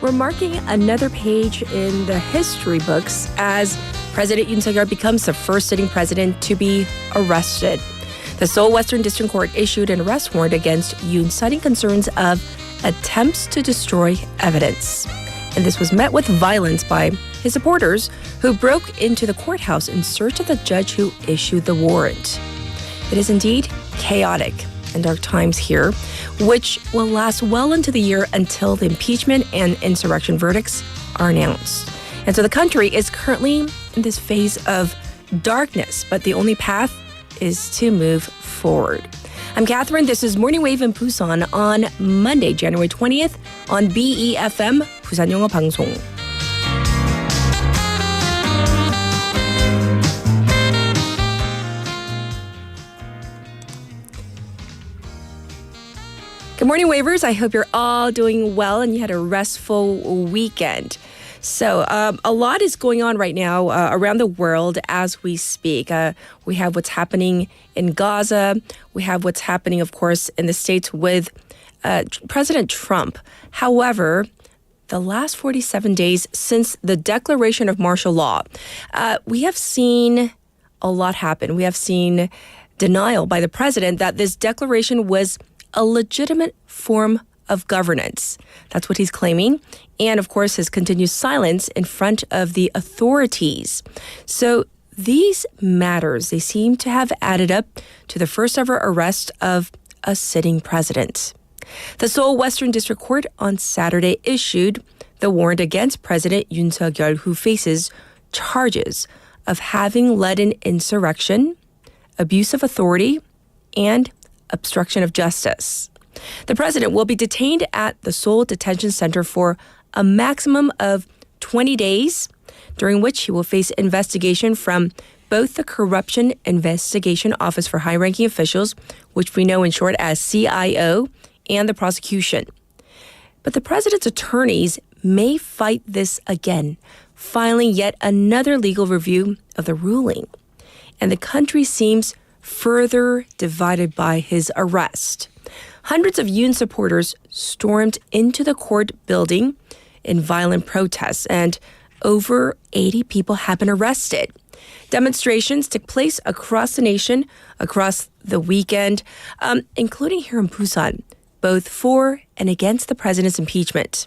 we're marking another page in the history books as President Yoon becomes the first sitting president to be arrested. The Seoul Western District Court issued an arrest warrant against Yoon, citing concerns of attempts to destroy evidence. And this was met with violence by his supporters who broke into the courthouse in search of the judge who issued the warrant. It is indeed chaotic and dark times here, which will last well into the year until the impeachment and insurrection verdicts are announced. And so the country is currently in this phase of darkness, but the only path is to move forward. I'm Catherine. This is Morning Wave in Busan on Monday, January 20th on BEFM, 부산영어방송. Good morning, Wavers. I hope you're all doing well and you had a restful weekend. So a lot is going on right now around the world as we speak. We have what's happening in Gaza. We have what's happening, of course, in the States with President Trump. However, the last 47 days since the declaration of martial law, we have seen a lot happen. We have seen denial by the president that this declaration was a legitimate form of governance. That's what he's claiming. And of course, his continued silence in front of the authorities. So these matters, they seem to have added up to the first ever arrest of a sitting president. The Seoul Western District Court on Saturday issued the warrant against President Yoon Suk-yeol, who faces charges of having led an insurrection, abuse of authority, and obstruction of justice. The president will be detained at the Seoul Detention Center for a maximum of 20 days, during which he will face investigation from both the Corruption Investigation Office for High-Ranking Officials, which we know in short as CIO, and the prosecution. But the president's attorneys may fight this again, filing yet another legal review of the ruling. And the country seems further divided by his arrest. Hundreds of Yoon supporters stormed into the court building in violent protests, and over 80 people have been arrested. Demonstrations took place across the nation, across the weekend, including here in Busan, both for and against the president's impeachment.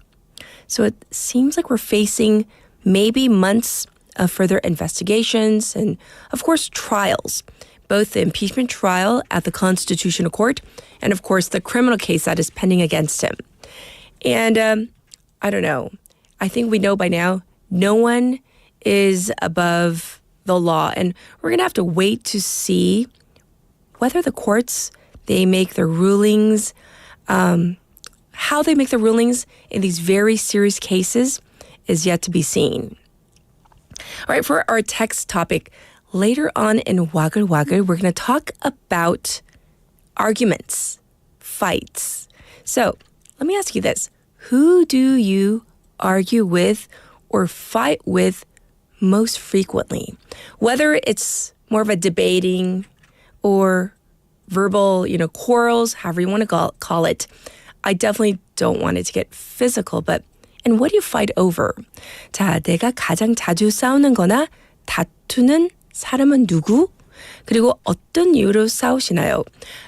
So it seems like we're facing maybe months of further investigations and, of course, trials. Both the impeachment trial at the Constitutional Court and, of course, the criminal case that is pending against him. And I don't know. I think we know by now no one is above the law. And we're going to have to wait to see whether the courts, they make their rulings, how they make the rulings in these very serious cases is yet to be seen. All right, for our text topic, later on in Wa글와글, we're going to talk about arguments, fights. So let me ask you this. Who do you argue with or fight with most frequently? Whether it's more of a debating or verbal, quarrels, however you want to call it. I definitely don't want it to get physical, and what do you fight over? 자, 내가 가장 자주 싸우는 거나 다투는 사람은 누구? 그리고 어떤 이유로 싸우시나요?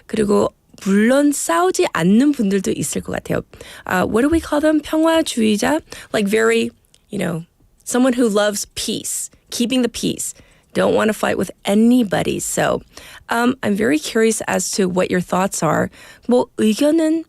그리고 물론 싸우지 않는 분들도 있을 것 같아요. What do we call them? 평화주의자? Like very, someone who loves peace, keeping the peace. Don't want to fight with anybody. So I'm very curious as to what your thoughts are. 뭐 의견은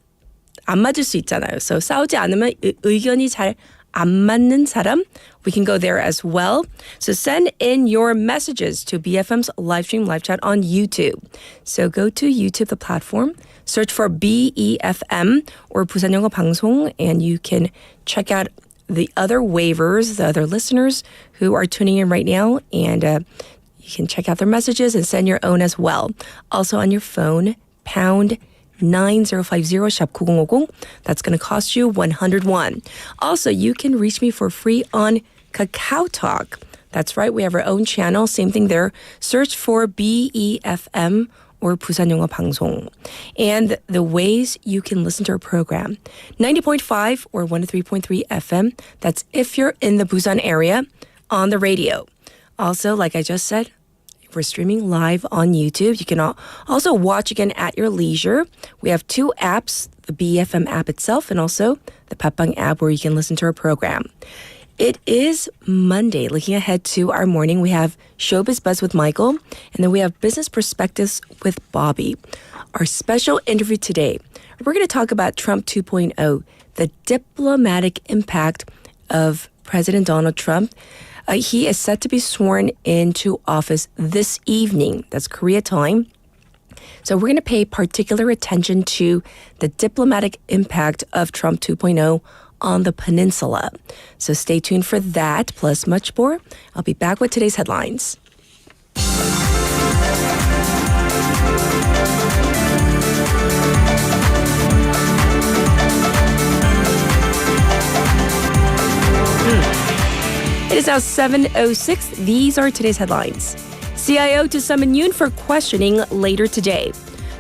안 맞을 수 있잖아요. So 싸우지 않으면 의견이 잘 안 맞는 사람, we can go there as well. So send in your messages to BFM's live stream, live chat on YouTube. So go to YouTube, the platform, search for BEFM or 부산영어방송, and you can check out the other waivers, the other listeners who are tuning in right now, and you can check out their messages and send your own as well. Also on your phone, pound 9050 샵 9050. That's going to cost you 101. Also, you can reach me for free on Kakao Talk. That's right, we have our own channel. Same thing there. Search for BEFM or 부산영어방송. And the ways you can listen to our program. 90.5 or 103.3 FM. That's if you're in the Busan area on the radio. Also, like I just said, we're streaming live on YouTube. You can also watch again at your leisure. We have two apps, the BFM app itself and also the Papang app where you can listen to our program. It is Monday. Looking ahead to our morning, we have Showbiz Buzz with Michael, and then we have Business Perspectives with Bobby. Our special interview today, we're going to talk about Trump 2.0, the diplomatic impact of President Donald Trump. He is set to be sworn into office this evening. That's Korea time. So we're going to pay particular attention to the diplomatic impact of Trump 2.0 on the peninsula. So stay tuned for that, plus much more. I'll be back with today's headlines. It is now 7:06. These are today's headlines. CIO to summon Yoon for questioning later today.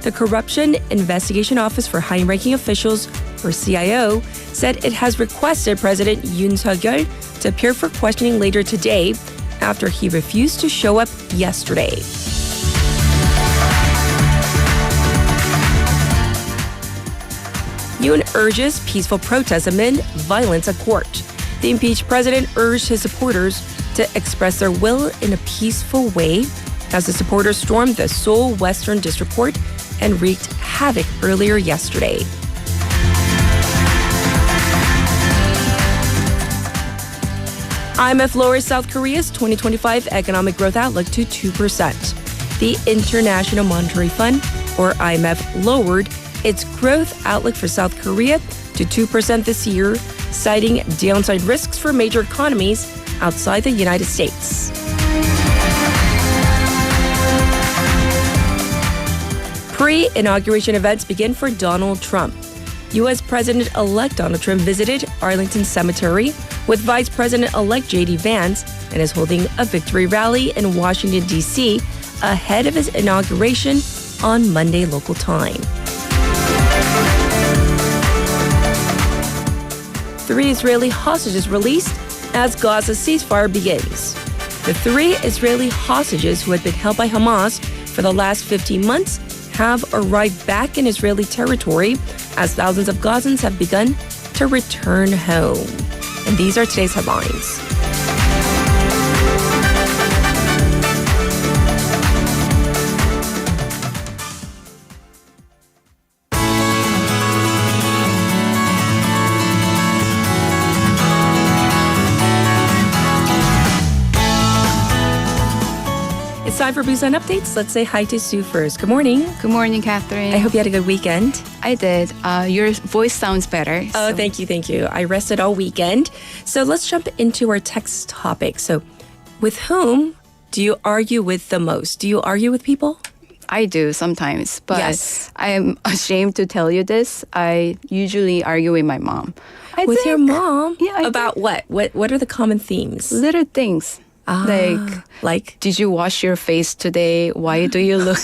The Corruption Investigation Office for High-Ranking Officials, or CIO, said it has requested President Yoon Suk-yeol to appear for questioning later today after he refused to show up yesterday. Yoon urges peaceful protests amid violence at court. The impeached president urged his supporters to express their will in a peaceful way as the supporters stormed the Seoul Western District Court and wreaked havoc earlier yesterday. IMF lowers South Korea's 2025 economic growth outlook to 2%. The International Monetary Fund, or IMF, lowered its growth outlook for South Korea to 2% this year, citing downside risks for major economies outside the United States. Pre-inauguration events begin for Donald Trump. U.S. President-elect Donald Trump visited Arlington Cemetery with Vice President-elect J.D. Vance and is holding a victory rally in Washington, D.C. ahead of his inauguration on Monday local time. 3 Israeli hostages released as Gaza ceasefire begins. The 3 Israeli hostages who had been held by Hamas for the last 15 months have arrived back in Israeli territory as thousands of Gazans have begun to return home. And these are today's headlines. It's time for Busan Updates. Let's say hi to Sue first. Good morning. Good morning, Catherine. I hope you had a good weekend. I did. Your voice sounds better. Oh, thank you. I rested all weekend. So let's jump into our text topic. So with whom do you argue with the most? Do you argue with people? I do sometimes, but yes. I am ashamed to tell you this. I usually argue with my mom. With your mom? Yeah. About what? What are the common themes? Little things. Like, did you wash your face today? Why do you look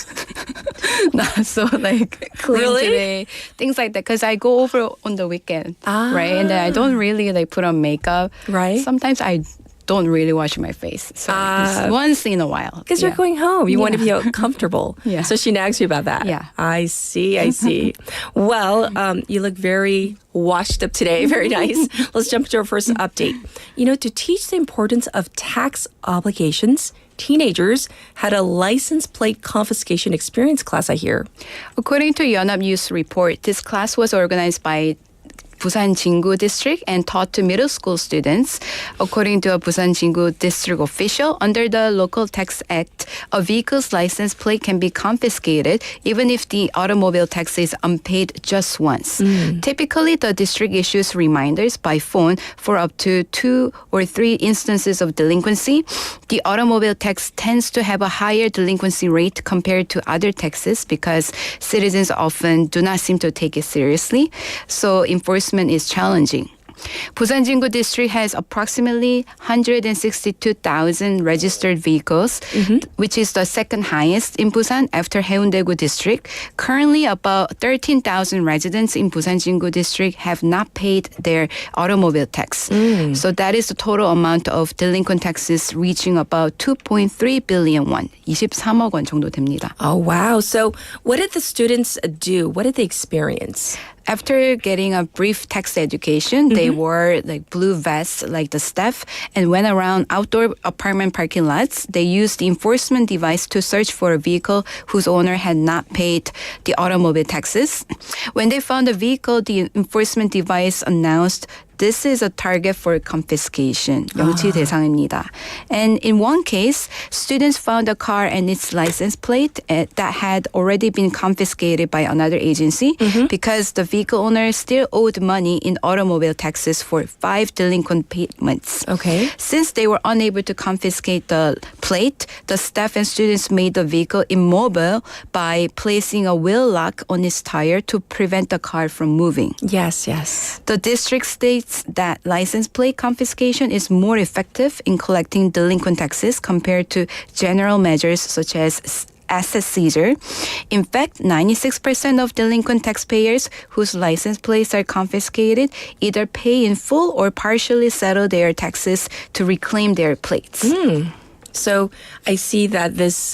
not so clean today? Things like that. Because I go over on the weekend, right? And then I don't really put on makeup. Right. Sometimes I don't really wash my face. So just once in a while. Because you're going home. You want to be comfortable. Yeah. So she nags you about that. Yeah. I see. Well, you look very washed up today. Very nice. Let's jump to our first update. To teach the importance of tax obligations, teenagers had a license plate confiscation experience class, I hear. According to Yonhap News report, this class was organized by Busan Jingu District and taught to middle school students. According to a Busan Jingu District official, under the Local Tax Act, a vehicle's license plate can be confiscated even if the automobile tax is unpaid just once. Typically, the district issues reminders by phone for up to 2 or 3 instances of delinquency. The automobile tax tends to have a higher delinquency rate compared to other taxes because citizens often do not seem to take it seriously. So enforcement is challenging. Busan Jingu district has approximately 162,000 registered vehicles, which is the second highest in Busan after Haeundae-gu district. Currently, about 13,000 residents in Busan Jingu district have not paid their automobile tax. So that is the total amount of delinquent taxes reaching about 2.3 billion won, 23억 원 정도 됩니다. Oh, wow. So what did the students do? What did they experience? After getting a brief tax education, they wore like blue vests like the staff and went around outdoor apartment parking lots. They used the enforcement device to search for a vehicle whose owner had not paid the automobile taxes. When they found the vehicle, the enforcement device announced this is a target for confiscation. 명치 대상입니다. And in one case, students found a car and its license plate that had already been confiscated by another agency because the vehicle owner still owed money in automobile taxes for 5 delinquent payments. Okay. Since they were unable to confiscate the plate, the staff and students made the vehicle immobile by placing a wheel lock on its tire to prevent the car from moving. Yes, yes. The district states that license plate confiscation is more effective in collecting delinquent taxes compared to general measures such as asset seizure. In fact, 96% of delinquent taxpayers whose license plates are confiscated either pay in full or partially settle their taxes to reclaim their plates. So I see that this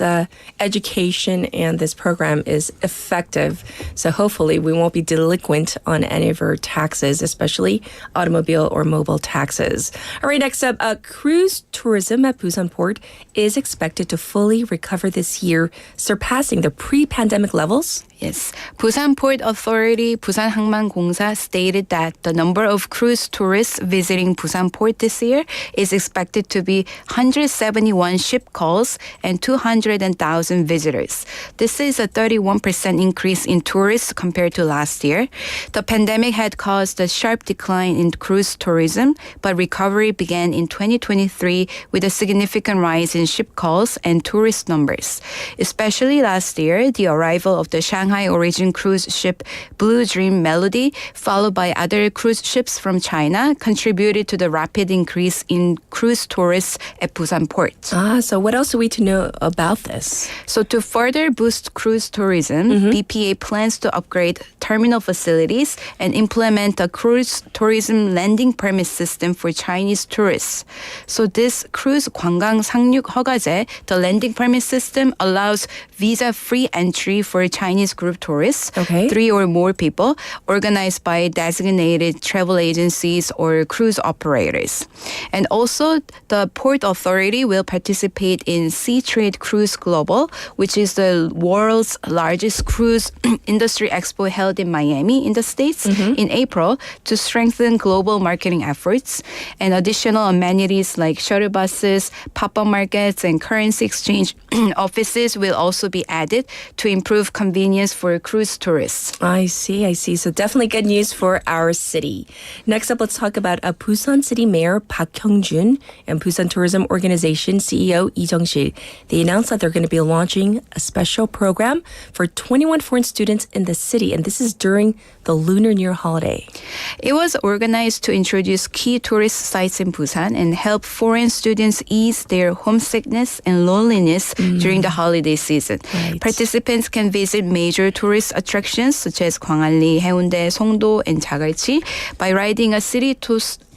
education and this program is effective. So hopefully we won't be delinquent on any of our taxes, especially automobile or mobile taxes. All right, next up, cruise tourism at Busan Port is expected to fully recover this year, surpassing the pre-pandemic levels. Yes. Busan Port Authority, 부산항만공사 stated that the number of cruise tourists visiting Busan Port this year is expected to be 171 ship calls and 200,000 visitors. This is a 31% increase in tourists compared to last year. The pandemic had caused a sharp decline in cruise tourism, but recovery began in 2023 with a significant rise in ship calls and tourist numbers. Especially last year, the arrival of the Shanghai origin cruise ship Blue Dream Melody, followed by other cruise ships from China, contributed to the rapid increase in cruise tourists at Busan Port. So what else do we to know about this? So to further boost cruise tourism, BPA plans to upgrade terminal facilities and implement a cruise tourism landing permit system for Chinese tourists. So this cruise 관광 상륙 허가제, the landing permit system allows visa-free entry for Chinese group tourists, 3 or more people, organized by designated travel agencies or cruise operators. And also, the Port Authority will participate in Sea Trade Cruise Global, which is the world's largest cruise industry expo held in Miami in the States in April to strengthen global marketing efforts. And additional amenities like shuttle buses, pop-up markets, and currency exchange offices will also be added to improve convenience for cruise tourists. I see. So definitely good news for our city. Next up, let's talk about Busan City Mayor Park Hyung-jun and Busan Tourism Organization CEO Lee Jung-sil. They announced that they're going to be launching a special program for 21 foreign students in the city, and this is during the Lunar New Year holiday. It was organized to introduce key tourist sites in Busan and help foreign students ease their homesickness and loneliness during the holiday season. Right. Participants can visit major tourist attractions such as 광안리, 해운대, 송도, and 자갈치 by riding a city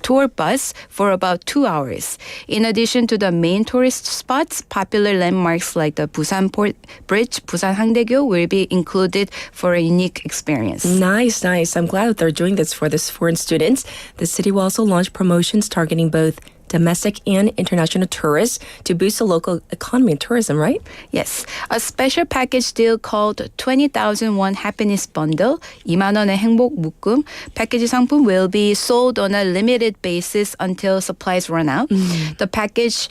tour bus for about 2 hours. In addition to the main tourist spots, popular landmarks like the Busan Port Bridge, Busan Hangdaegyo will be included for a unique experience. Nice. I'm glad that they're doing this for the foreign students. The city will also launch promotions targeting both domestic and international tourists to boost the local economy and tourism, right? Yes. A special package deal called 20,000 won happiness bundle, 2만 원의 행복 묶음, package 상품 will be sold on a limited basis until supplies run out. The package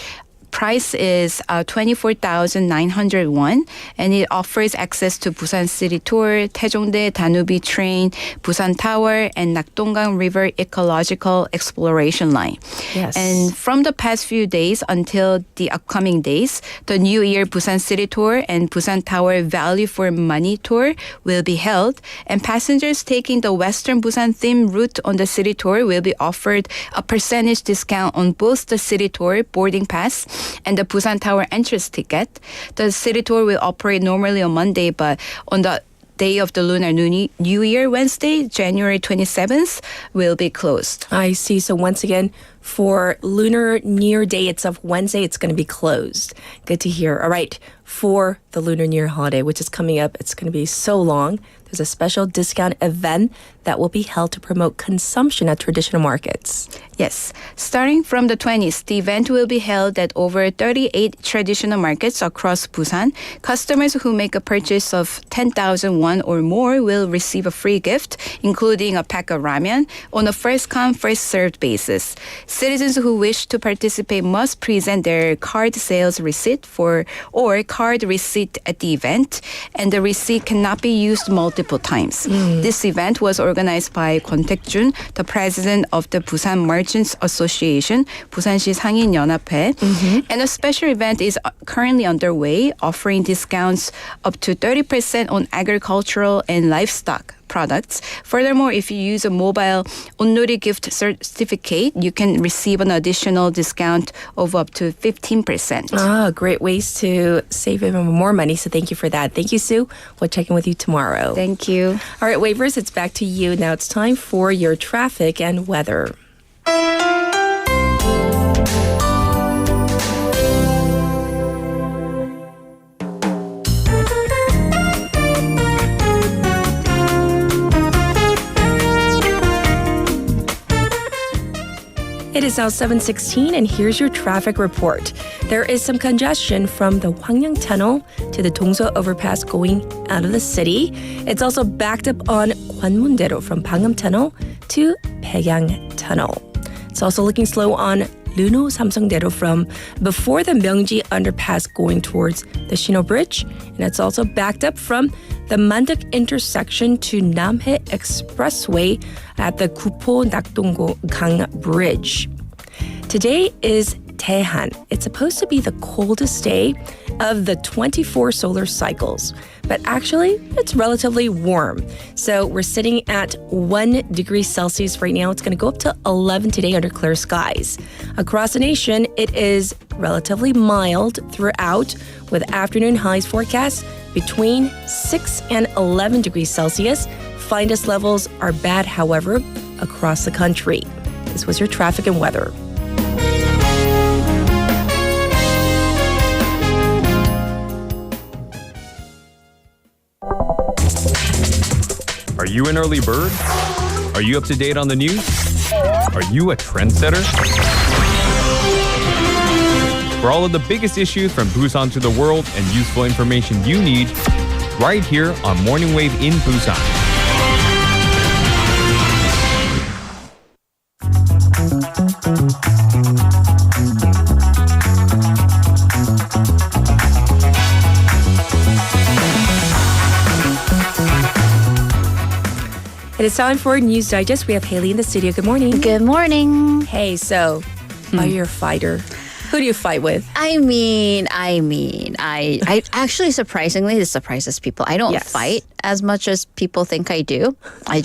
price is 24,900 won, and it offers access to Busan City Tour, Taejongdae Danubi Train, Busan Tower, and Nakdongang River Ecological Exploration Line. Yes. And from the past few days until the upcoming days, the New Year Busan City Tour and Busan Tower Value for Money Tour will be held, and passengers taking the Western Busan theme route on the city tour will be offered a percentage discount on both the city tour boarding pass and the Busan Tower entrance ticket. The city tour will operate normally on Monday, but on the day of the Lunar New Year, Wednesday, January 27th, will be closed. I see. So once again, for Lunar New Year Day itself, Wednesday, it's going to be closed. Good to hear. All right. For the Lunar New Year holiday, which is coming up, it's going to be so long. There's a special discount event that will be held to promote consumption at traditional markets. Yes. Starting from the 20th, the event will be held at over 38 traditional markets across Busan. Customers who make a purchase of 10,000 won or more will receive a free gift, including a pack of ramen, on a first-come, first-served basis. Citizens who wish to participate must present their card sales receipt or card receipt at the event, and the receipt cannot be used multiple times. This event was organized by Kwon Taek-jun, the president of the Busan Merchants Association, 부산시 상인연합회, and a special event is currently underway, offering discounts up to 30% on agricultural and livestock products. Furthermore, if you use a mobile onnuri gift certificate, you can receive an additional discount of up to 15%. Ah, great ways to save even more money. So thank you for that. Thank you, Sue. We'll check in with you tomorrow. Thank you. All right, Wavers, it's back to you. Now it's time for your traffic and weather. It is now 7:16, and here's your traffic report. There is some congestion from the Hwangyang Tunnel to the Dongso Overpass going out of the city. It's also backed up on Gwanmun-daero from Pangnam Tunnel to Baekyang Tunnel. It's also looking slow on Luno Samsung-daero from before the Myeongji Underpass going towards the Shino Bridge. And it's also backed up from the Manduk intersection to Namhae Expressway at the Gupo-Nakdong-gang Bridge. Today is Taehan. It's supposed to be the coldest day of the 24 solar cycles, but actually it's relatively warm. So we're sitting at 1 degree Celsius right now. It's going to go up to 11 today under clear skies. Across the nation, it is relatively mild throughout, with afternoon highs forecast between 6 and 11 degrees Celsius. Finest levels are bad, however, across the country. This was your traffic and weather. Are you an early bird? Are you up to date on the news? Are you a trendsetter? For all of the biggest issues from Busan to the world and useful information you need, right here on Morning Wave in Busan. It is time for News Digest. We have Haley in the studio. Good morning. Good morning. Hey, so are you a fighter? Who do you fight with? I actually, surprisingly, this surprises people. I don't Yes. fight as much as people think I do. I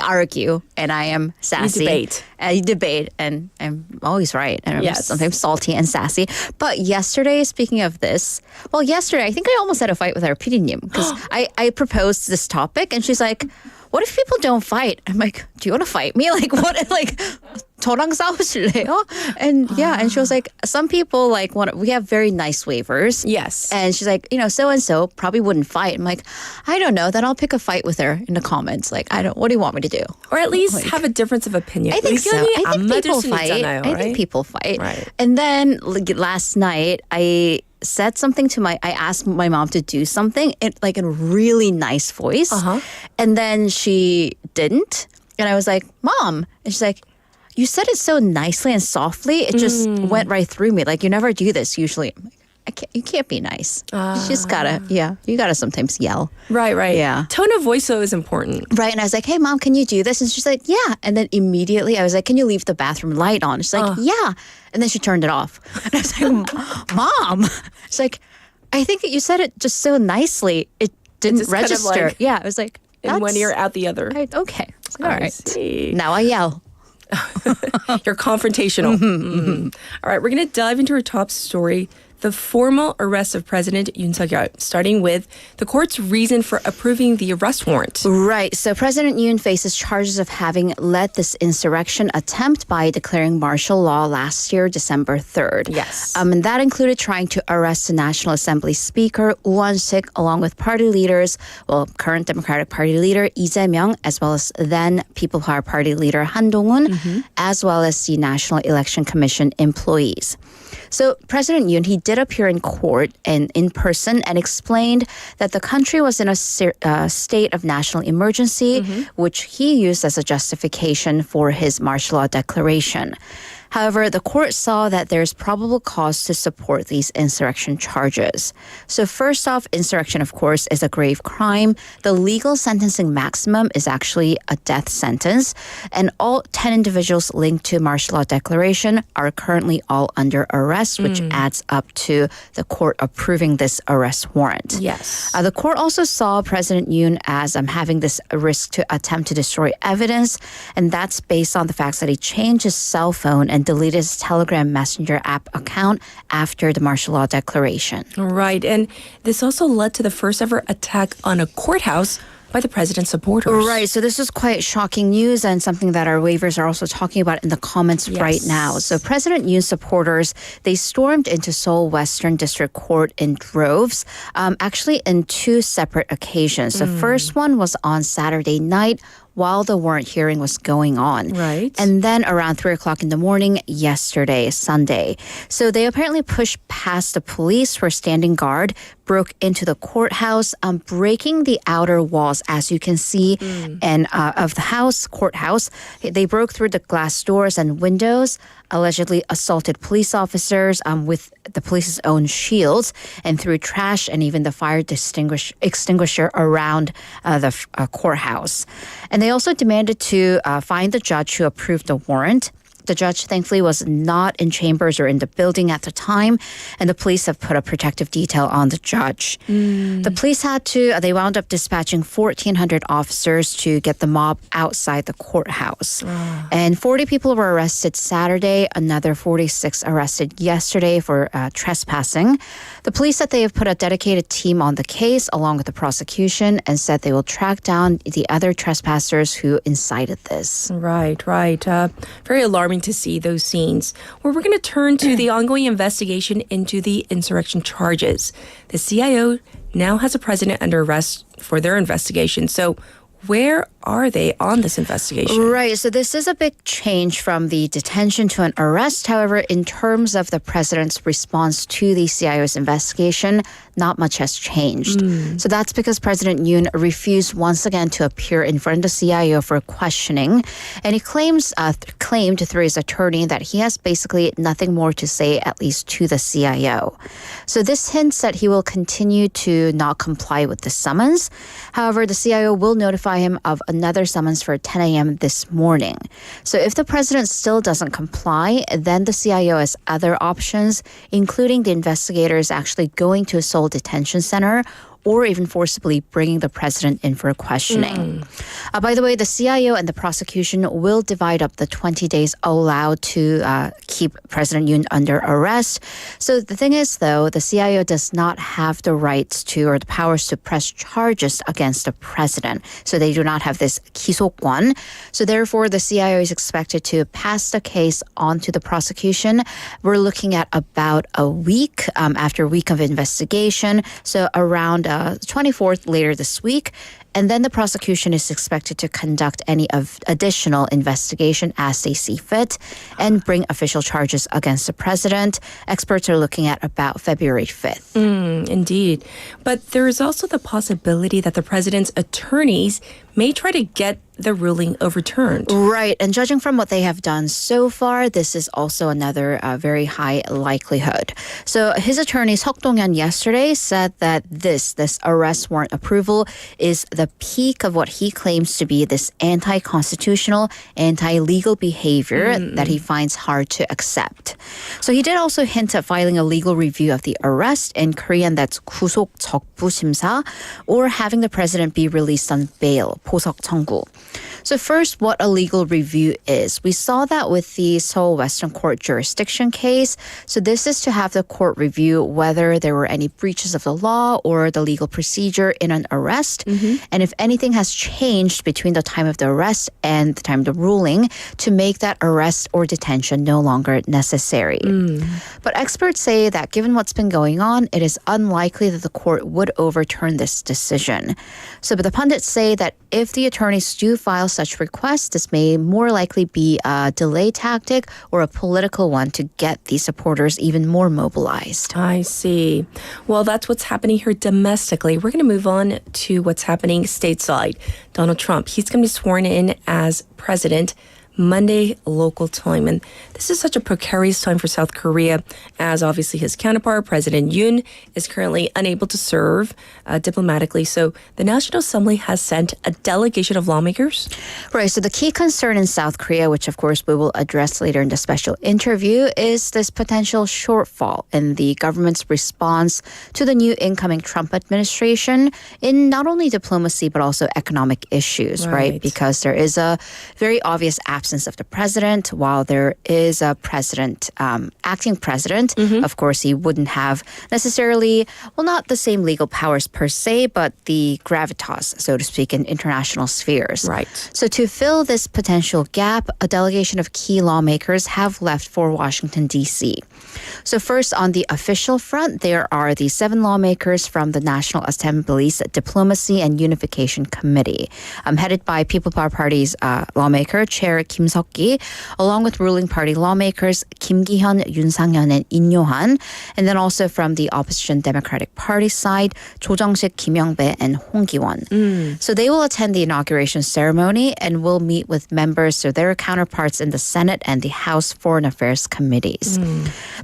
argue and I am sassy. debate. I debate and I'm always right. And I'm Yes. sometimes salty and sassy. But yesterday, speaking of this, yesterday, I think I almost had a fight with our PD님 because I proposed this topic and she's like, what if people don't fight? I'm like, do you want to fight me? Like, what? Like, 저랑 싸우실래요? And yeah, and she was like, some people we have very nice waivers. Yes. And she's like, so-and-so probably wouldn't fight. I'm like, I don't know. Then I'll pick a fight with her in the comments. Like, what do you want me to do? Or at least have a difference of opinion. I think so. I think people fight. Right? I think people fight. Right. And then last night, I said something I asked my mom to do something in a really nice voice. Uh-huh. And then she didn't. And I was like, Mom. And she's like, you said it so nicely and softly. It just went right through me. Like, you never do this usually. You can't be nice. You just gotta, you gotta sometimes yell. Right. Yeah. Tone of voice, though, is important. Right. And I was like, hey, Mom, can you do this? And she's like, yeah. And then immediately I was like, can you leave the bathroom light on? She's like, yeah. And then she turned it off. And I was like, Mom. She's like, I think that you said it just so nicely. It didn't register. Kind of like yeah. I was like, in one ear, out the other. Okay. All right. See. Now I yell. You're confrontational. All right, we're going to dive into our top story. The formal arrest of President Yoon Suk-yeol, starting with the court's reason for approving the arrest warrant. Right. So President Yoon faces charges of having led this insurrection attempt by declaring martial law last year, December 3rd. Yes. And that included trying to arrest the National Assembly Speaker, Woo Won-sik, along with party leaders, current Democratic Party leader, Lee Jae-myung, as well as then People Power Party leader, Han Dong-un, as well as the National Election Commission employees. So President Yoon, he did appear in court and in person and explained that the country was in a state of national emergency, which he used as a justification for his martial law declaration. However, the court saw that there's probable cause to support these insurrection charges. So first off, insurrection, of course, is a grave crime. The legal sentencing maximum is actually a death sentence. And all 10 individuals linked to martial law declaration are currently all under arrest, which adds up to the court approving this arrest warrant. Yes. The court also saw President Yoon as having this risk to attempt to destroy evidence. And that's based on the fact that he changed his cell phone and deleted his Telegram Messenger app account after the martial law declaration. Right. And this also led to the first ever attack on a courthouse by the president's supporters. Right. So this is quite shocking news and something that our waivers are also talking about in the comments right now. So President Yoon's supporters, they stormed into Seoul Western District Court in droves, actually in two separate occasions. The first one was on Saturday night while the warrant hearing was going on. Right. And then around 3 o'clock in the morning yesterday, Sunday. So they apparently pushed past the police who were standing guard, broke into the courthouse, breaking the outer walls, as you can see, and of the courthouse. They broke through the glass doors and windows, allegedly assaulted police officers with the police's own shields, and threw trash and even the fire extinguisher around the courthouse. And they also demanded to find the judge who approved the warrant. The judge, thankfully, was not in chambers or in the building at the time, and the police have put a protective detail on the judge. The police they wound up dispatching 1,400 officers to get the mob outside the courthouse. And 40 people were arrested Saturday, another 46 arrested yesterday for trespassing. The police said they have put a dedicated team on the case along with the prosecution and said they will track down the other trespassers who incited this. Right. Very alarming to see those scenes. Well, we're going to turn to the ongoing investigation into the insurrection charges. The CIO now has a president under arrest for their investigation. So where are they on this investigation? Right. So this is a big change from the detention to an arrest. However, in terms of the president's response to the CIO's investigation, not much has changed. So that's because President Yoon refused once again to appear in front of the CIO for questioning. And he claimed through his attorney that he has basically nothing more to say, at least to the CIO. So this hints that he will continue to not comply with the summons. However, the CIO will notify him of another summons for 10 a.m. this morning. So if the president still doesn't comply, then the CIO has other options, including the investigators actually going to a Seoul detention center or even forcibly bringing the president in for questioning. By the way, the CIO and the prosecution will divide up the 20 days allowed to keep President Yoon under arrest. So the thing is, though, the CIO does not have the rights to or the powers to press charges against the president. So they do not have this 기소권. So therefore, the CIO is expected to pass the case on to the prosecution. We're looking at about a week after a week of investigation. So around 24th later this week. And then the prosecution is expected to conduct any additional investigation as they see fit and bring official charges against the president. Experts are looking at about February 5th. Indeed. But there is also the possibility that the president's attorneys may try to get the ruling overturned. Right. And judging from what they have done so far, this is also another very high likelihood. So his attorney, Seok Dong-hyun, yesterday said that this arrest warrant approval is the peak of what he claims to be this anti-constitutional, anti-legal behavior that he finds hard to accept. So he did also hint at filing a legal review of the arrest. In Korean, that's 구속 적부 심사, or having the president be released on bail, 포석 청구. So first, what a legal review is. We saw that with the Seoul Western Court jurisdiction case. So this is to have the court review whether there were any breaches of the law or the legal procedure in an arrest. And if anything has changed between the time of the arrest and the time of the ruling to make that arrest or detention no longer necessary. But experts say that given what's been going on, it is unlikely that the court would overturn this decision. So but the pundits say that if the attorneys do file such requests, this may more likely be a delay tactic or a political one to get the supporters even more mobilized. I see. Well, that's what's happening here domestically. We're going to move on to what's happening stateside. Donald Trump, he's going to be sworn in as president Monday local time. And this is such a precarious time for South Korea, as obviously his counterpart, President Yoon, is currently unable to serve diplomatically. So the National Assembly has sent a delegation of lawmakers. Right. So the key concern in South Korea, which of course we will address later in the special interview, is this potential shortfall in the government's response to the new incoming Trump administration in not only diplomacy, but also economic issues, right? Because there is a very obvious absence of the president. While there is a president, acting president, of course, he wouldn't have necessarily, well, not the same legal powers per se, but the gravitas, so to speak, in international spheres. Right. So to fill this potential gap, a delegation of key lawmakers have left for Washington, D.C. So first, on the official front, there are the 7 lawmakers from the National Assembly's Diplomacy and Unification Committee, headed by People Power Party's lawmaker, Chair Kim Seok-gi, along with ruling party lawmakers Kim Ki-hyun, Yoon Sang-hyun, and In Yo-han, and then also from the opposition Democratic Party side, Cho Jung-sik, Kim Young-bae, and Hong Ki-won. So they will attend the inauguration ceremony and will meet with members, so their counterparts in the Senate and the House Foreign Affairs committees.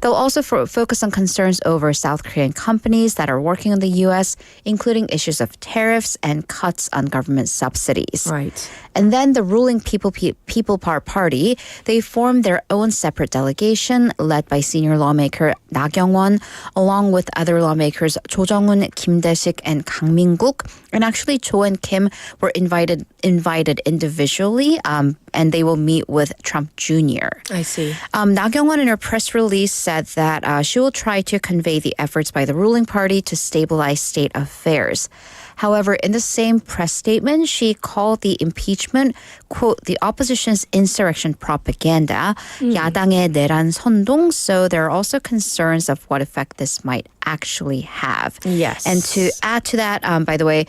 They'll also focus on concerns over South Korean companies that are working in the U.S., including issues of tariffs and cuts on government subsidies. Right. And then the ruling People Power Party, they formed their own separate delegation led by senior lawmaker Na Kyung-won, along with other lawmakers Cho Jung-un, Kim Dae-sik, and Kang Min-guk. And actually, Cho and Kim were invited individually, and they will meet with Trump Jr. I see. Na Kyung-won in her press release said that she will try to convey the efforts by the ruling party to stabilize state affairs. However, in the same press statement, she called the impeachment, quote, the opposition's insurrection propaganda, 야당의 내란 선동. So there are also concerns of what effect this might actually have. Yes. And to add to that, by the way,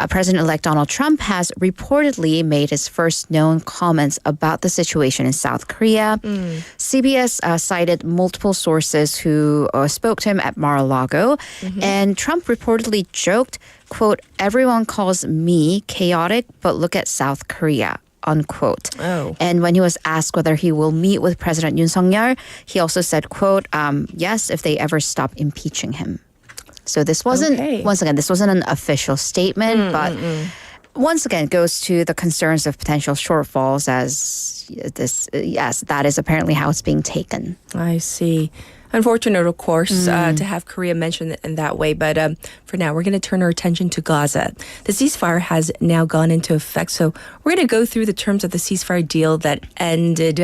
President-elect Donald Trump has reportedly made his first known comments about the situation in South Korea. CBS cited multiple sources who spoke to him at Mar-a-Lago, and Trump reportedly joked, quote, everyone calls me chaotic, but look at South Korea. Unquote. Oh. And when he was asked whether he will meet with President Yoon Suk-yeol, he also said, quote, yes, if they ever stop impeaching him. So this wasn't, once again, this wasn't an official statement, but once again, it goes to the concerns of potential shortfalls as this, yes, that is apparently how it's being taken. I see. Unfortunate, of course, to have Korea mentioned in that way. But for now, we're going to turn our attention to Gaza. The ceasefire has now gone into effect. So we're going to go through the terms of the ceasefire deal that ended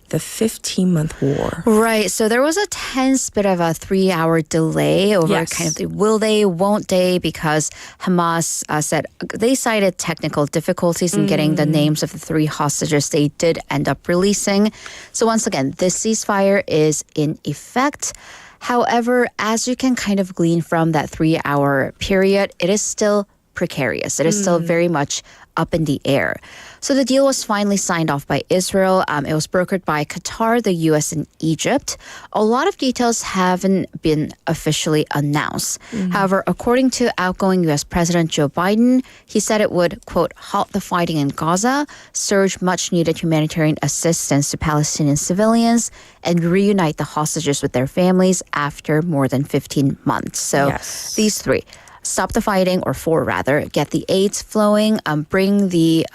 the 15-month war. Right. So there was a tense bit of a 3-hour delay over kind of the will they, won't they, because Hamas said they cited technical difficulties in getting the names of the 3 hostages they did end up releasing. So once again, this ceasefire is in effect. However, as you can kind of glean from that 3-hour period, it is still precarious. It is still very much up in the air. So the deal was finally signed off by Israel. It was brokered by Qatar, the U.S., and Egypt. A lot of details haven't been officially announced. However, according to outgoing U.S. President Joe Biden, he said it would, quote, halt the fighting in Gaza, surge much-needed humanitarian assistance to Palestinian civilians, and reunite the hostages with their families after more than 15 months. So these three. Stop the fighting, or four rather, get the aids flowing, bring the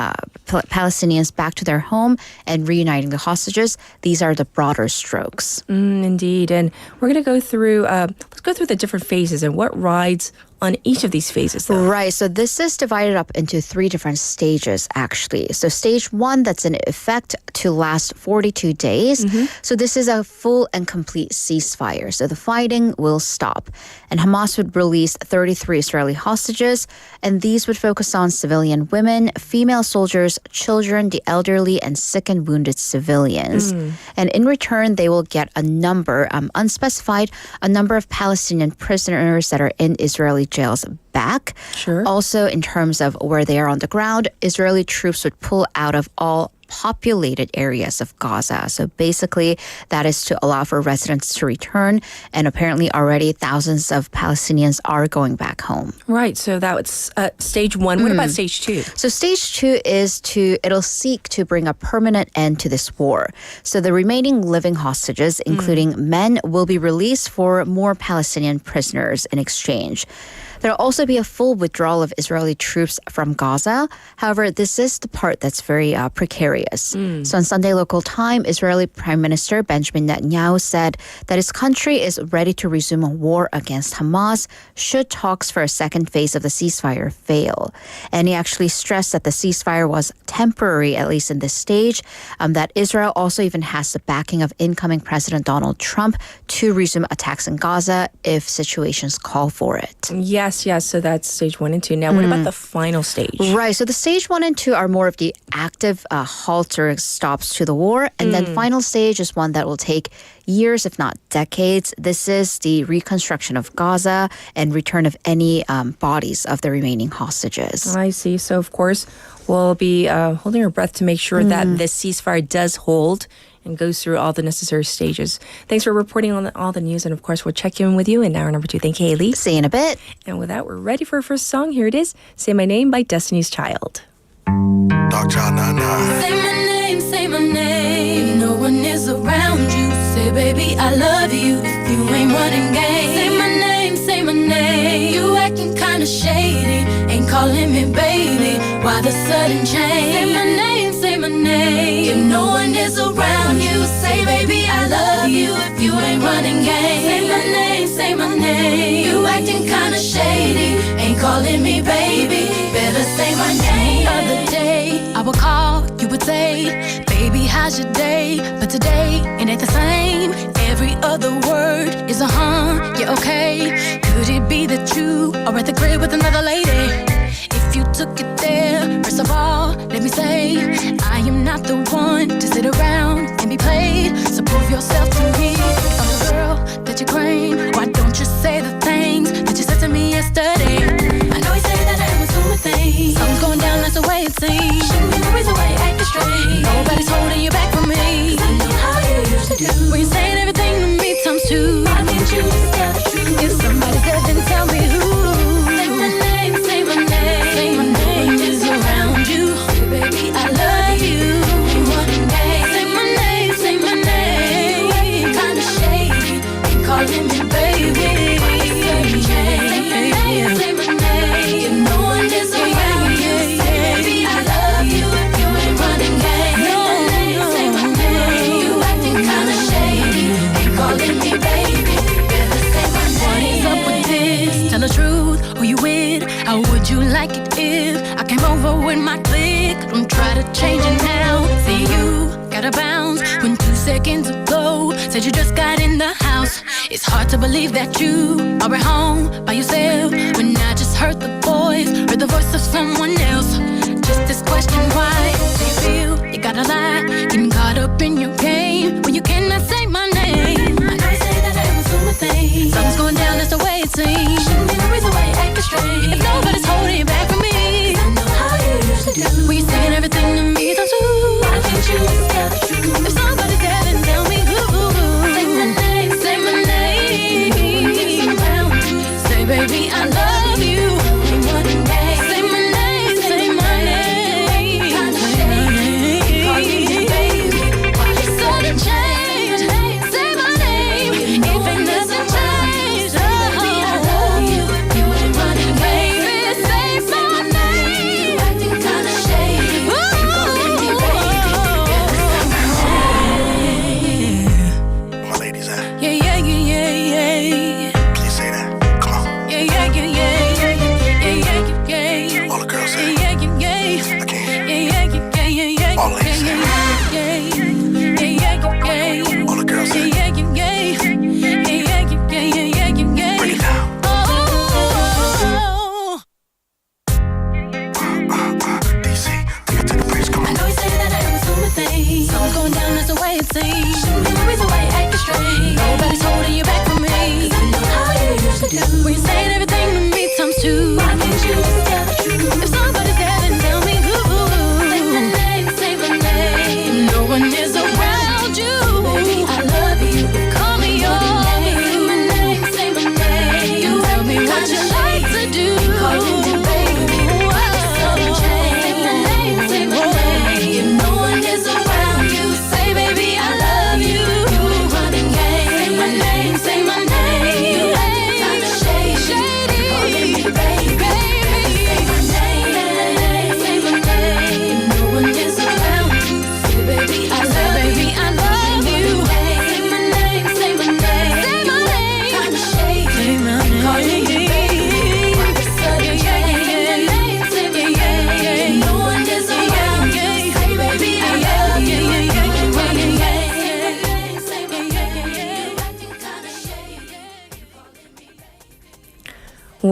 Palestinians back to their home, and reuniting the hostages. These are the broader strokes. Indeed. And we're going to go through, let's go through the different phases and what rides on each of these phases, though. Right. So this is divided up into three different stages, actually. So stage one, that's in effect to last 42 days. So this is a full and complete ceasefire. So the fighting will stop. And Hamas would release 33 Israeli hostages. And these would focus on civilian women, female soldiers, children, the elderly, and sick and wounded civilians. And in return, they will get a number, unspecified, a number of Palestinian prisoners that are in Israeli jails back. Sure. Also, in terms of where they are on the ground, Israeli troops would pull out of all populated areas of Gaza. So basically, that is to allow for residents to return. And apparently already thousands of Palestinians are going back home. Right. So that was stage one. What about stage two? So stage two is it'll seek to bring a permanent end to this war. So the remaining living hostages, including men, will be released for more Palestinian prisoners in exchange. There'll also be a full withdrawal of Israeli troops from Gaza. However, this is the part that's very precarious. So on Sunday local time, Israeli Prime Minister Benjamin Netanyahu said that his country is ready to resume a war against Hamas should talks for a second phase of the ceasefire fail. And he actually stressed that the ceasefire was temporary, at least in this stage, that Israel also even has the backing of incoming President Donald Trump to resume attacks in Gaza if situations call for it. Yes. So that's stage 1 and 2. Now, what about the final stage? Right. So the stage 1 and 2 are more of the active halts or stops to the war. And then final stage is one that will take years, if not decades. This is the reconstruction of Gaza and return of any bodies of the remaining hostages. I see. So, of course, we'll be holding our breath to make sure that this ceasefire does hold and goes through all the necessary stages. Thanks for reporting on all the news. And, of course, we'll check in with you in hour number 2. Thank you, Haley. See you in a bit. And with that, we're ready for our first song. Here it is, Say My Name by Destiny's Child. Dog Child 99. Say my name. If no one is around you, say, baby, I love you. If you ain't running game, say my name. You acting kinda shady, ain't calling me baby. Why the sudden change? Say my name. If no one is around you, say, baby, I love you. If you ain't running game, say my name. You acting kinda shady, ain't calling me baby. Better say my name. The other day, I would call, you would say, baby, how's your day? But today, it ain't the same. Every other word is a yeah, okay. Could it be that you are at the crib with another lady? If you took it there, first of all, let me say, I am not the one to sit around and be played. So prove yourself to me. I'm the girl that you claim. Why don't you say the things that you said to me yesterday? I know you say that I was doing things. Something's going down, that's the way it seems. Shouldn't be the reason why you acting strange. Nobody's holding you back from me. 'Cause I know how you used to do. When you're saying everything to me times two. I need you to tell the truth. If somebody's dead, then tell me who. Say my name, say my name. Say my name is around you. Say, baby, I love you. Say my name, say my name. Kinda shady, ain't calling me baby. Say my name, say my name. If no one is around you, say, baby, I love you. If you ain't running game, say my name. You acting kinda shady, ain't calling me baby. Better say my name. What's up with this? Tell the truth, who you with? How would you like it if I came over with my clique? Don't try to change it now. See, you gotta bounce when 2 seconds ago said you just got in the house. It's hard to believe that you are at home by yourself when I just heard the voice of someone else. Just this question, why do you feel you gotta lie? Getting caught up in your game when you cannot say my name. I know you say that I was doing things. Something's going down, that's the way it seems. Shouldn't be the reason why you acting strange. If nobody's holding you back from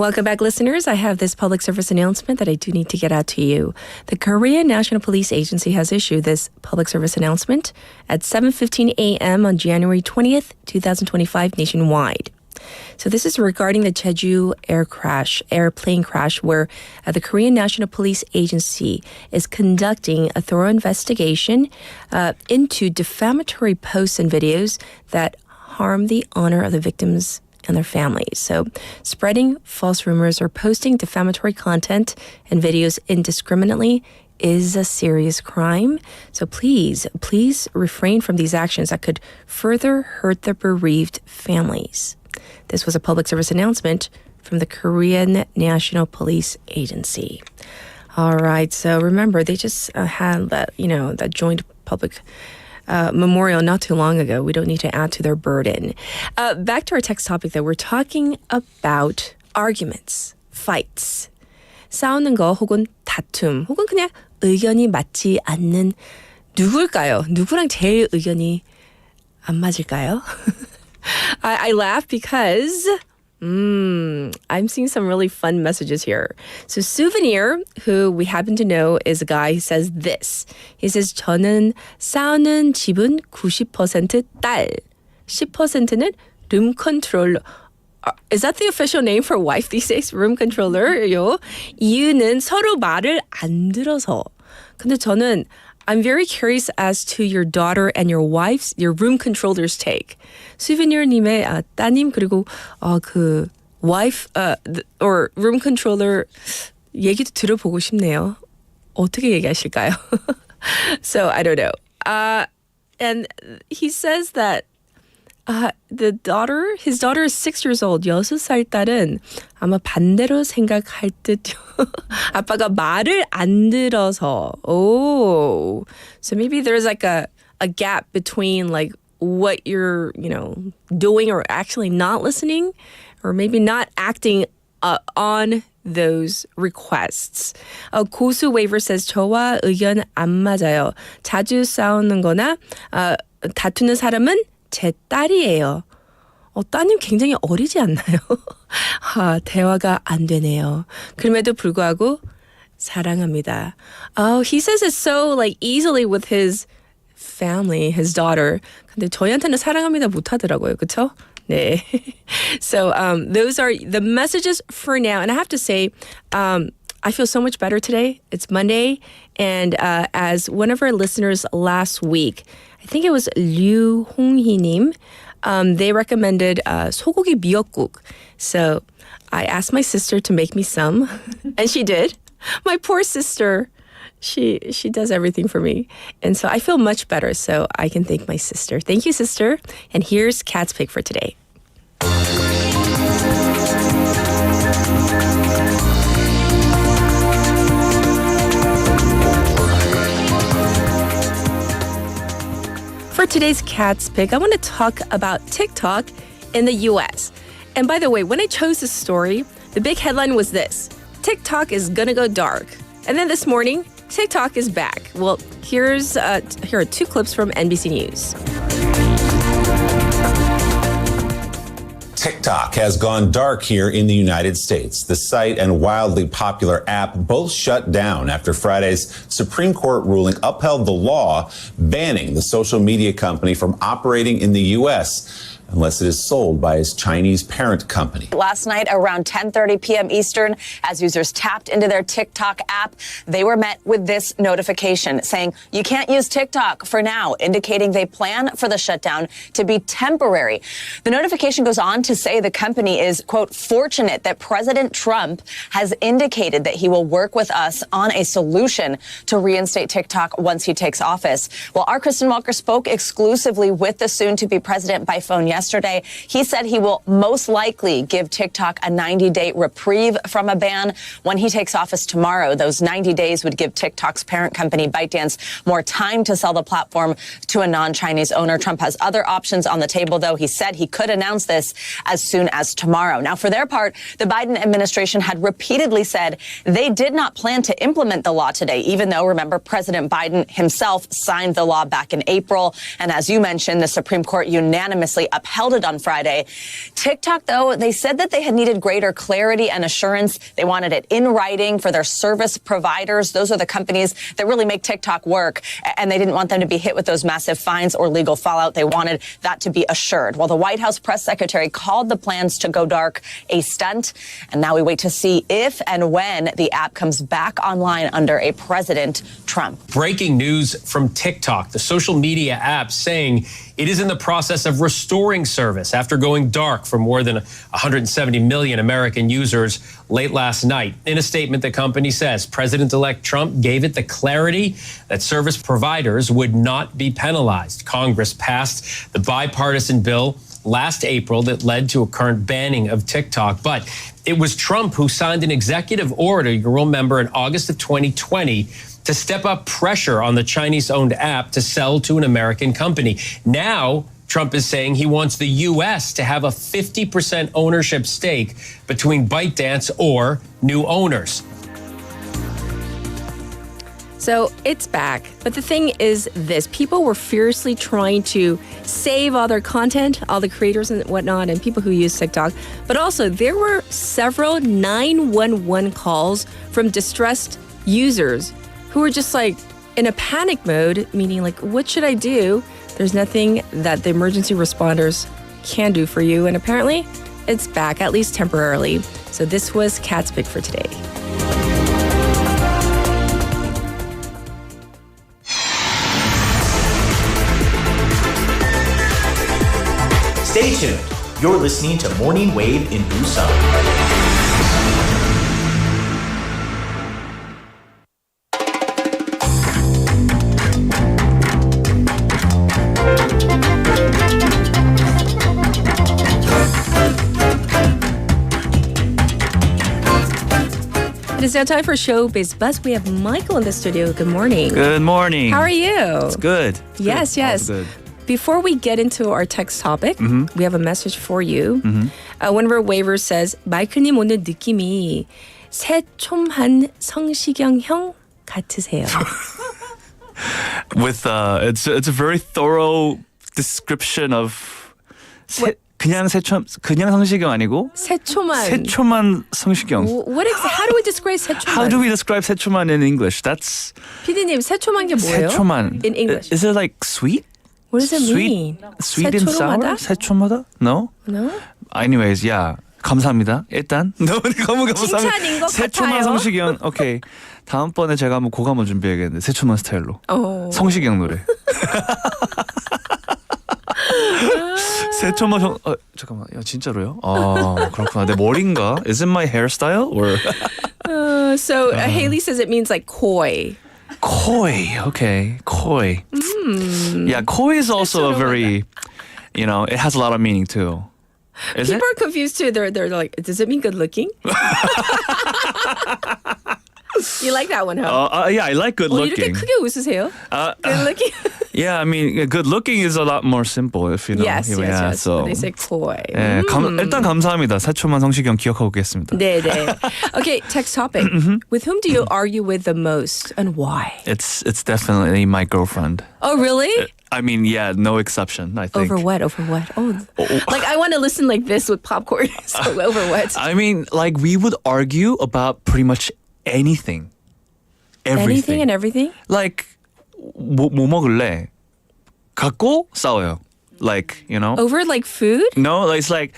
Welcome back, listeners. I have this public service announcement that I do need to get out to you. The Korean National Police Agency has issued this public service announcement at 7:15 a.m. on January 20th, 2025 nationwide. So this is regarding the Jeju airplane crash, where the Korean National Police Agency is conducting a thorough investigation into defamatory posts and videos that harm the honor of the victims and their families. So spreading false rumors or posting defamatory content and videos indiscriminately is a serious crime. So please refrain from these actions that could further hurt the bereaved families. This was a public service announcement from the Korean National Police Agency. All right, so remember, they just had that joint public memorial not too long ago. We don't need to add to their burden. Back to our text topic, though. We're talking about arguments, fights. 싸우는 거 혹은 다툼 혹은 그냥 의견이 맞지 않는 누굴까요? 누구랑 제일 의견이 안 맞을까요? I laugh because I'm seeing some really fun messages here. So Souvenir, who we happen to know is a guy, he says this. He says, 저는 싸우는 집은 90% 딸, 10%는 room controller. Is that the official name for wife these days? Room controller요. 이유는 서로 말을 안 들어서. 근데 저는 I'm very curious as to your daughter and your wife's, your room controller's take. Souvenir님의 따님 그리고 그 wife or room controller 얘기도 들어보고 싶네요. 어떻게 얘기하실까요? So I don't know. And he says that his daughter is 6 years old. 6살 딸은 아마 반대로 생각할 듯. 아빠가 말을 안 들어서. Oh. So maybe there's like a gap between like what you're, doing or actually not listening, or maybe not acting on those requests. 고수 Waver says, 저와 의견 안 맞아요. 자주 싸우는 거나 다투는 사람은 제 딸이에요. 따님 굉장히 어리지 않나요? 대화가 안 되네요. 그럼에도 불구하고 사랑합니다. He says it so like easily with his family, his daughter. 근데 저희한테는 사랑합니다 못하더라고요. 그렇죠? 네. So those are the messages for now. And I have to say, I feel so much better today. It's Monday. And as one of our listeners last week, I think it was Liu Honghi-님, they recommended 소고기 미역국. So I asked my sister to make me some, and she did. My poor sister, she does everything for me. And so I feel much better, so I can thank my sister. Thank you, sister. And here's Cat's Pick for today. For today's Cat's Pick, I want to talk about TikTok in the US. And by the way, when I chose this story, the big headline was this: TikTok is gonna go dark. And then this morning, TikTok is back. Well, here are 2 clips from NBC News. TikTok has gone dark here in the United States. The site and wildly popular app both shut down after Friday's Supreme Court ruling upheld the law banning the social media company from operating in the U.S. unless it is sold by its Chinese parent company. Last night around 10:30 p.m. Eastern, as users tapped into their TikTok app, they were met with this notification saying, you can't use TikTok for now, indicating they plan for the shutdown to be temporary. The notification goes on to say the company is, quote, fortunate that President Trump has indicated that he will work with us on a solution to reinstate TikTok once he takes office. Well, our Kristen Walker spoke exclusively with the soon-to-be president by phone yesterday. He said he will most likely give TikTok a 90-day reprieve from a ban when he takes office tomorrow. Those 90 days would give TikTok's parent company ByteDance more time to sell the platform to a non-Chinese owner. Trump has other options on the table, though. He said he could announce this as soon as tomorrow. Now, for their part, the Biden administration had repeatedly said they did not plan to implement the law today, even though, remember, President Biden himself signed the law back in April. And as you mentioned, the Supreme Court unanimously upheld upheld it on Friday. TikTok, though, they said that they had needed greater clarity and assurance. They wanted it in writing for their service providers. Those are the companies that really make TikTok work, and they didn't want them to be hit with those massive fines or legal fallout. They wanted that to be assured. Well, the White House press secretary called the plans to go dark a stunt, and now we wait to see if and when the app comes back online under a President Trump. Breaking news from TikTok, the social media app, saying it is in the process of restoring service after going dark for more than 170 million American users late last night. In a statement, the company says President-elect Trump gave it the clarity that service providers would not be penalized. Congress passed the bipartisan bill last April that led to a current banning of TikTok. But it was Trump who signed an executive order, you will remember, in August of 2020 to step up pressure on the Chinese-owned app to sell to an American company. Now, Trump is saying he wants the U.S. to have a 50% ownership stake between ByteDance or new owners. So it's back. But the thing is this, people were furiously trying to save all their content, all the creators and whatnot, and people who use TikTok. But also there were several 911 calls from distressed users who were just like in a panic mode, meaning like, what should I do? There's nothing that the emergency responders can do for you. And apparently it's back, at least temporarily. So this was Cat's Pick for today. Stay tuned. You're listening to Morning Wave in Busan. It is now time for Showbiz Buzz. We have Michael in the studio. Good morning. Good morning. How are you? It's good. It's Yes, good. yes. All good. Before we get into our text topic, we have a message for you. One of our waivers says, 마이크님 오늘 느낌이 새초한 성시경 형 같으세요. With it's a very thorough description of 그냥 성시경 아니고 새초만 성시경. How do we describe 새초만? How do we describe 새초만 in English? That's PD님, 새초만 게 뭐예요? 새초만. In English. Is it like sweet? What does it mean? Sweet and sour? 새초마다? No? No? Anyways, yeah. 감사합니다. 일단 너무 감사합니다. 칭찬인 것 새초만 같아요. 성시경. 오케이. 다음번에 제가 한번 곡 한번 준비해야겠는데 새초만 스타일로. 성시경 노래. 새초만 잠깐만. 야 진짜로요? 아 그렇구나. 내 머리인가? Is it my hairstyle or? So Haley says it means like coy. Coy. Okay. Coy. Yeah, coy is also a very, it has a lot of meaning too. Is People are confused too. They're like, does it mean good looking? You like that one, huh? Yeah, I like good looking. 이렇게 크게 웃으세요? Good looking? Yeah, I mean, good looking is a lot more simple if you know. Yes. So. They say coy. 네, 일단 감사합니다. 새초만 성시경 기억하고 오겠습니다. 네. Okay, text topic. With whom do you argue with the most and why? It's definitely my girlfriend. Oh, really? I mean, yeah, no exception, I think. Over what? Oh, like I want to listen like this with popcorn. So over what? I mean, like we would argue about pretty much anything. Everything. Anything and everything? Like 뭐 먹을래? 갖고 싸워요. Like, Over like food? No, it's like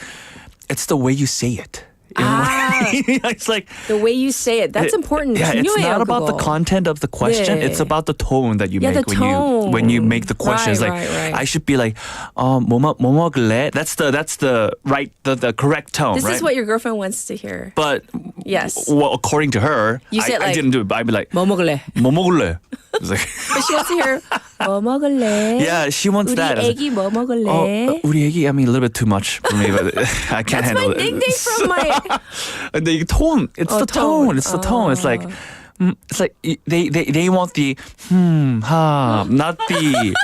it's the way you say it. It's like the way you say it. That's important. Yeah, it's 중요해요, not about the 그거. content of the question. 네. It's about the tone that you Yeah, make the tone. when you make the questions. Right, like right. I should be like, 뭐 먹을래? That's the right the correct tone. This right? is what your girlfriend wants to hear. But Yes. well, according to her, You said I like, didn't do it. But I'd be like, 뭐 먹을래? 뭐 먹을래? It's like, But she wants to hear 뭐 먹을래? yeah, she wants 우리 that. 애기 뭐 먹을래? 우리 애기, I mean, a little bit too much for me, but I can't That's handle my it. nickname from my... And the tone, it's the tone. It's the tone. It's like they want the not the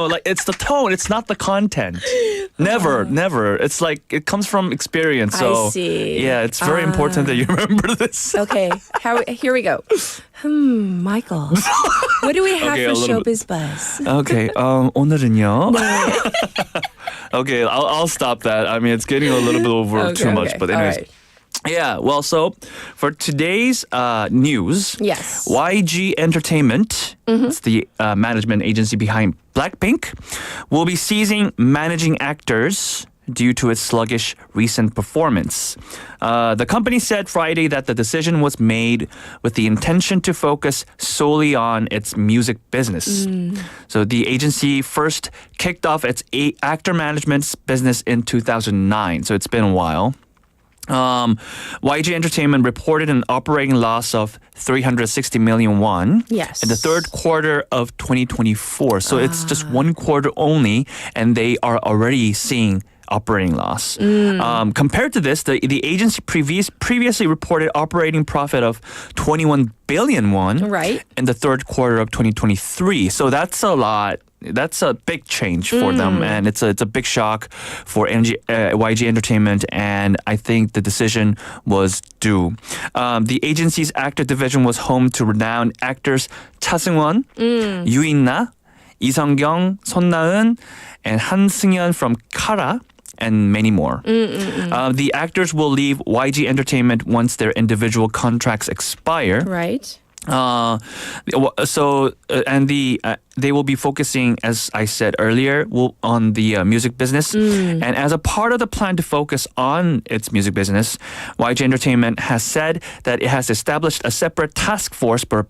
like it's the tone. It's not the content. Never. It's like it comes from experience. So I see. yeah, it's very important that you remember this. Okay, here we go. Michael, what do we have Okay, for a little Showbiz Buzz? Okay, 오늘은요. Okay, I'll stop that. I mean, it's getting a little bit over too much. But anyways. All right. Yeah, well, so for today's news, Yes. YG Entertainment, it's the management agency behind Blackpink, will be ceasing managing actors due to its sluggish recent performance. The company said Friday that the decision was made with the intention to focus solely on its music business. So the agency first kicked off its actor management business in 2009, so it's been a while. YG Entertainment reported an operating loss of 360 million won Yes. in the third quarter of 2024. So it's just one quarter only, and they are already seeing operating loss. Compared to this, the agency previously reported operating profit of 21 billion won Right. in the third quarter of 2023. So that's a lot. That's a big change for them, and it's a big shock for YG Entertainment, and I think the decision was due. The agency's actor division was home to renowned actors Cha Seung-won, Yoo In-na, 이성경, 손나은, and Han Seung-yeon from Kara, and many more. The actors will leave YG Entertainment once their individual contracts expire. Right. They will be focusing, as I said earlier, on the music business. And as a part of the plan to focus on its music business, YG Entertainment has said that it has established a separate task force for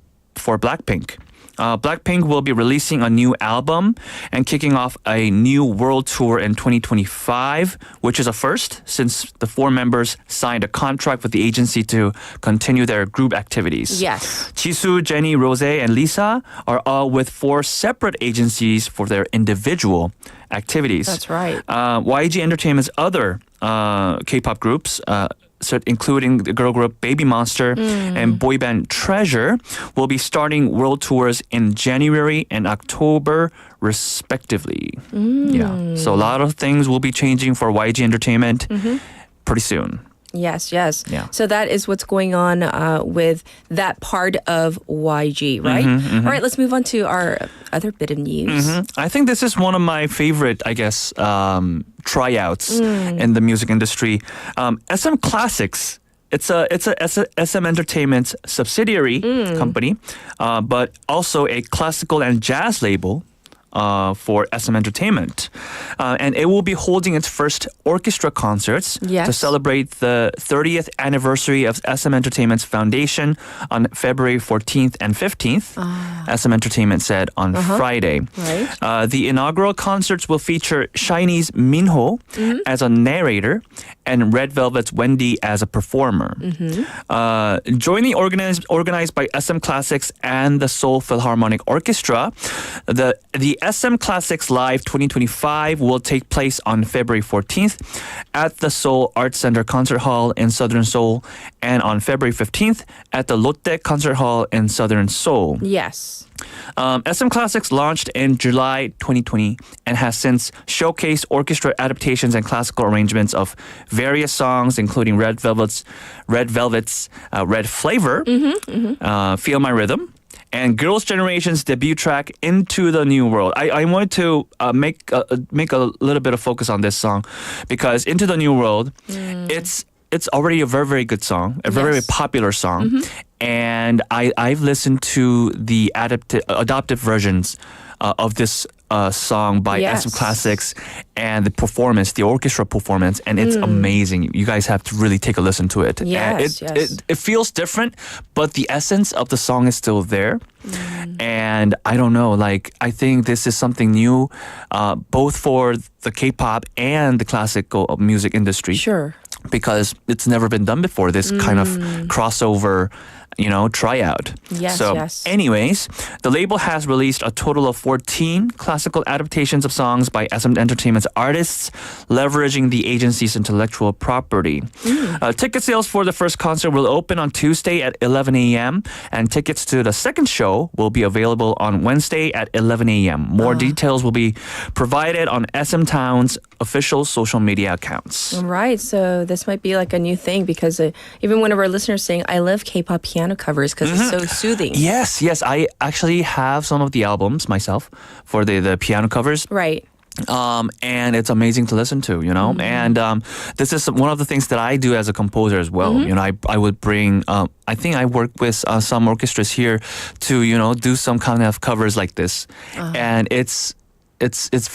Blackpink. Blackpink will be releasing a new album and kicking off a new world tour in 2025, which is a first since the four members signed a contract with the agency to continue their group activities. Yes. Jisoo, Jennie, Rose, and Lisa are all with four separate agencies for their individual activities. That's right. YG Entertainment's other K-pop groups, including the girl group Baby Monster and boy band Treasure, will be starting world tours in January and October, respectively. Yeah, so a lot of things will be changing for YG Entertainment pretty soon. Yes. Yeah. So that is what's going on with that part of YG, right? All right, let's move on to our other bit of news. I think this is one of my favorite, I guess, tryouts in the music industry. SM Classics. It's a SM Entertainment subsidiary company, but also a classical and jazz label. For SM Entertainment. And it will be holding its first orchestra concerts to celebrate the 30th anniversary of SM Entertainment's foundation on February 14th and 15th, SM Entertainment said on Friday. Right. The inaugural concerts will feature Shiny's Minho as a narrator and Red Velvet's Wendy as a performer. Jointly organized by SM Classics and the Seoul Philharmonic Orchestra, the SM Classics Live 2025 will take place on February 14th at the Seoul Arts Center Concert Hall in Southern Seoul and on February 15th at the Lotte Concert Hall in Southern Seoul. Yes. SM Classics launched in July 2020 and has since showcased orchestra adaptations and classical arrangements of various songs, including Red Velvet's Red Flavor, Feel My Rhythm, and Girls' Generation's debut track, Into the New World. I wanted to make a little bit of focus on this song because Into the New World, it's already a very, very good song, a very, very popular song. And I've listened to the adopted versions of this song by SM Classics and the orchestra performance, and it's amazing. You guys have to really take a listen to it. Yes, it feels different, but the essence of the song is still there. And I don't know, I think this is something new, both for the K-pop and the classical music industry. Sure. Because it's never been done before, this kind of crossover, tryout. Yes. Anyways, the label has released a total of 14 classical adaptations of songs by SM Entertainment's artists, leveraging the agency's intellectual property. Ticket sales for the first concert will open on Tuesday at 11 a.m., and tickets to the second show will be available on Wednesday at 11 a.m. More details will be provided on SM Town's official social media accounts. All right, so this might be like a new thing because even one of our listeners saying, I love K-pop piano covers because it's so soothing. Yes. I actually have some of the albums myself for the piano covers. Right. And it's amazing to listen to, you know. And this is one of the things that I do as a composer as well. You know, I would bring. I think I work with some orchestras here to, you know, do some kind of covers like this, and it's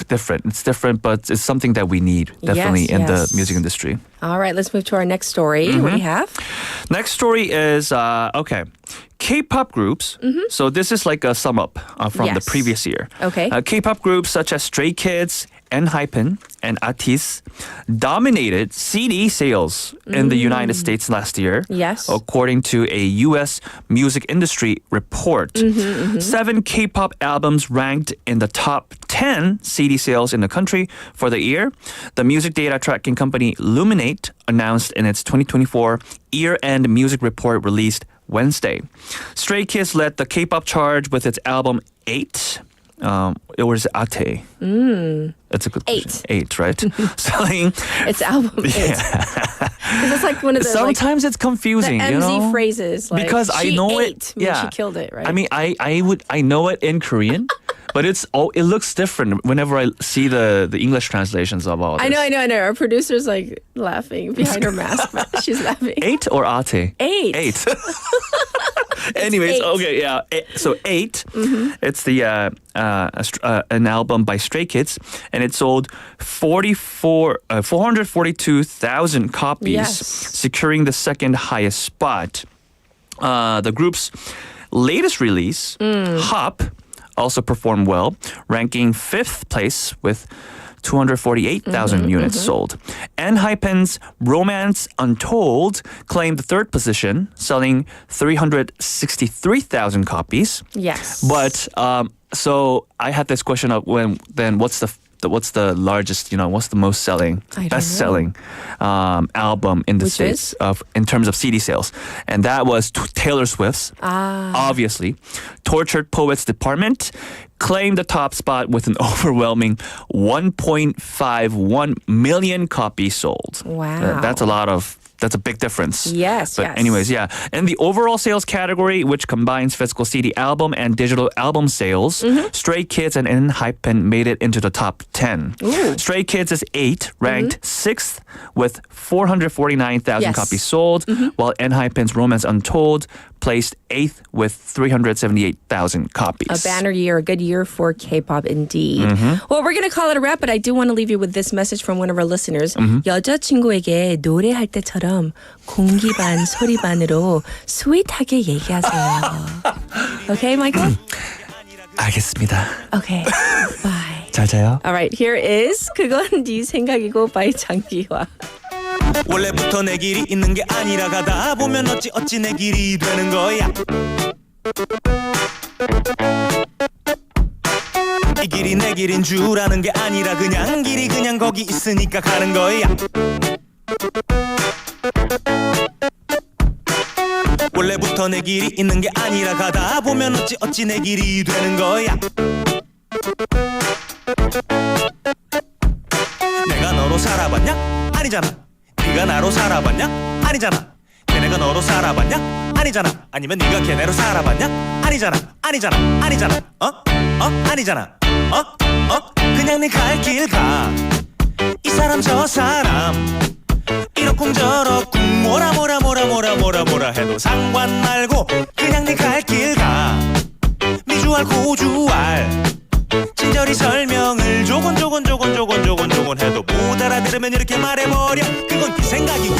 different. It's different, but it's something that we need definitely in the music industry. All right, let's move to our next story. What do you have? Next story is K-pop groups. So this is like a sum up from the previous year. Okay. K-pop groups such as Stray Kids, ENHYPEN, and ARTIST dominated CD sales in the United States last year. Yes. According to a U.S. music industry report. 7 K-pop albums ranked in the top 10 CD sales in the country for the year. The music data tracking company Luminate announced in its 2024 year-end music report released Wednesday. Stray Kids led the K-pop chart with its album 8. It was Ate. It's a good question. 8, right? Selling. It's album 8. Because it's like one of the sometimes it's confusing, the MZ you know? phrases. Like, because I know ate, it. Yeah, she killed it, right? I mean, I know it in Korean, but it looks different whenever I see the English translations of all this. I know. Our producer's like laughing behind her mask, but she's laughing. 8 or Ate? 8. Anyways, 8. okay, yeah. So 8, it's the an album by Stray Kids, and it sold 442,000 copies, securing the second highest spot. The group's latest release, Hop, also performed well, ranking 5th place with 248,000 units sold. ENHYPEN's Romance Untold claimed the 3rd position, selling 363,000 copies. Yes. But so I had this question of what's the largest, you know, what's the most selling, best selling album in the States in terms of CD sales? And that was Taylor Swift's, obviously. Tortured Poets Department claimed the top spot with an overwhelming 1.51 million copies sold. Wow. That's a big difference. Yes, But anyways, yeah. In the overall sales category, which combines physical CD album and digital album sales, Stray Kids and ENHYPEN made it into the top 10. Ooh. Stray Kids is 8, ranked 6th with 449,000 copies sold, while ENHYPEN's Romance Untold placed 8th with 378,000 copies. A banner year, a good year for K-pop indeed. Well, we're going to call it a wrap, but I do want to leave you with this message from one of our listeners. 여자친구에게 노래할 때처럼 공기 반 소리 반으로 스윗하게 얘기하세요. Okay, Michael? 알겠습니다. Okay, bye. 잘 자요. All right, here is 그건 네 생각이고 by 장기화. 원래부터 내 길이 있는 게 아니라 가다 보면 어찌 내 길이 되는 거야. 이 길이 내 길인 줄 아는 게 아니라 그냥 길이 그냥 거기 있으니까 가는 거야. 원래부터 내 길이 있는 게 아니라 가다 보면 어찌 내 길이 되는 거야. 내가 너로 살아봤냐? 아니잖아. 네가 나로 살아봤냐? 아니잖아. 걔네가 너로 살아봤냐? 아니잖아. 아니면 네가 걔네로 살아봤냐? 아니잖아. 아니잖아. 아니잖아. 그냥 네 갈 길 가. 이 사람 저 사람 이러쿵저러쿵 뭐라 해도 상관 말고 그냥 네 갈 길 가. 미주알 고주알 친절히 설명을 조곤 해도 못 알아들으면 이렇게 말해버려. 그건 네 생각이고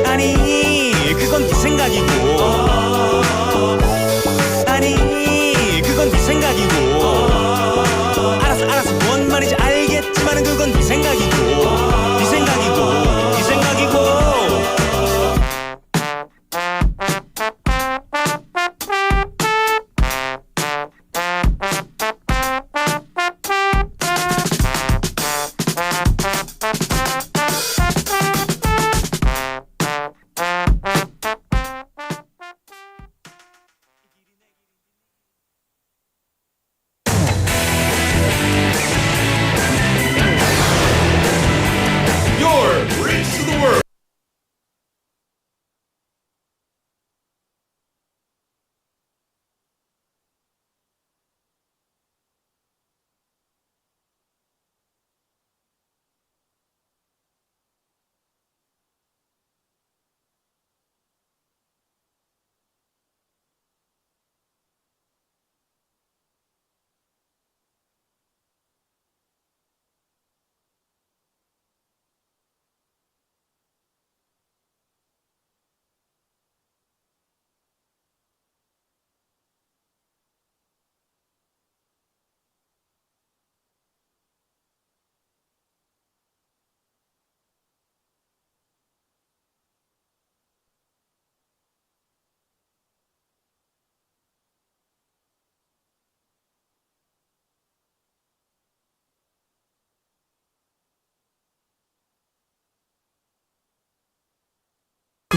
아니 그건 네 생각이고 아니 그건 네 생각이고 알았어 뭔 말인지 알겠지만은 그건 네 생각이고 네 생각이고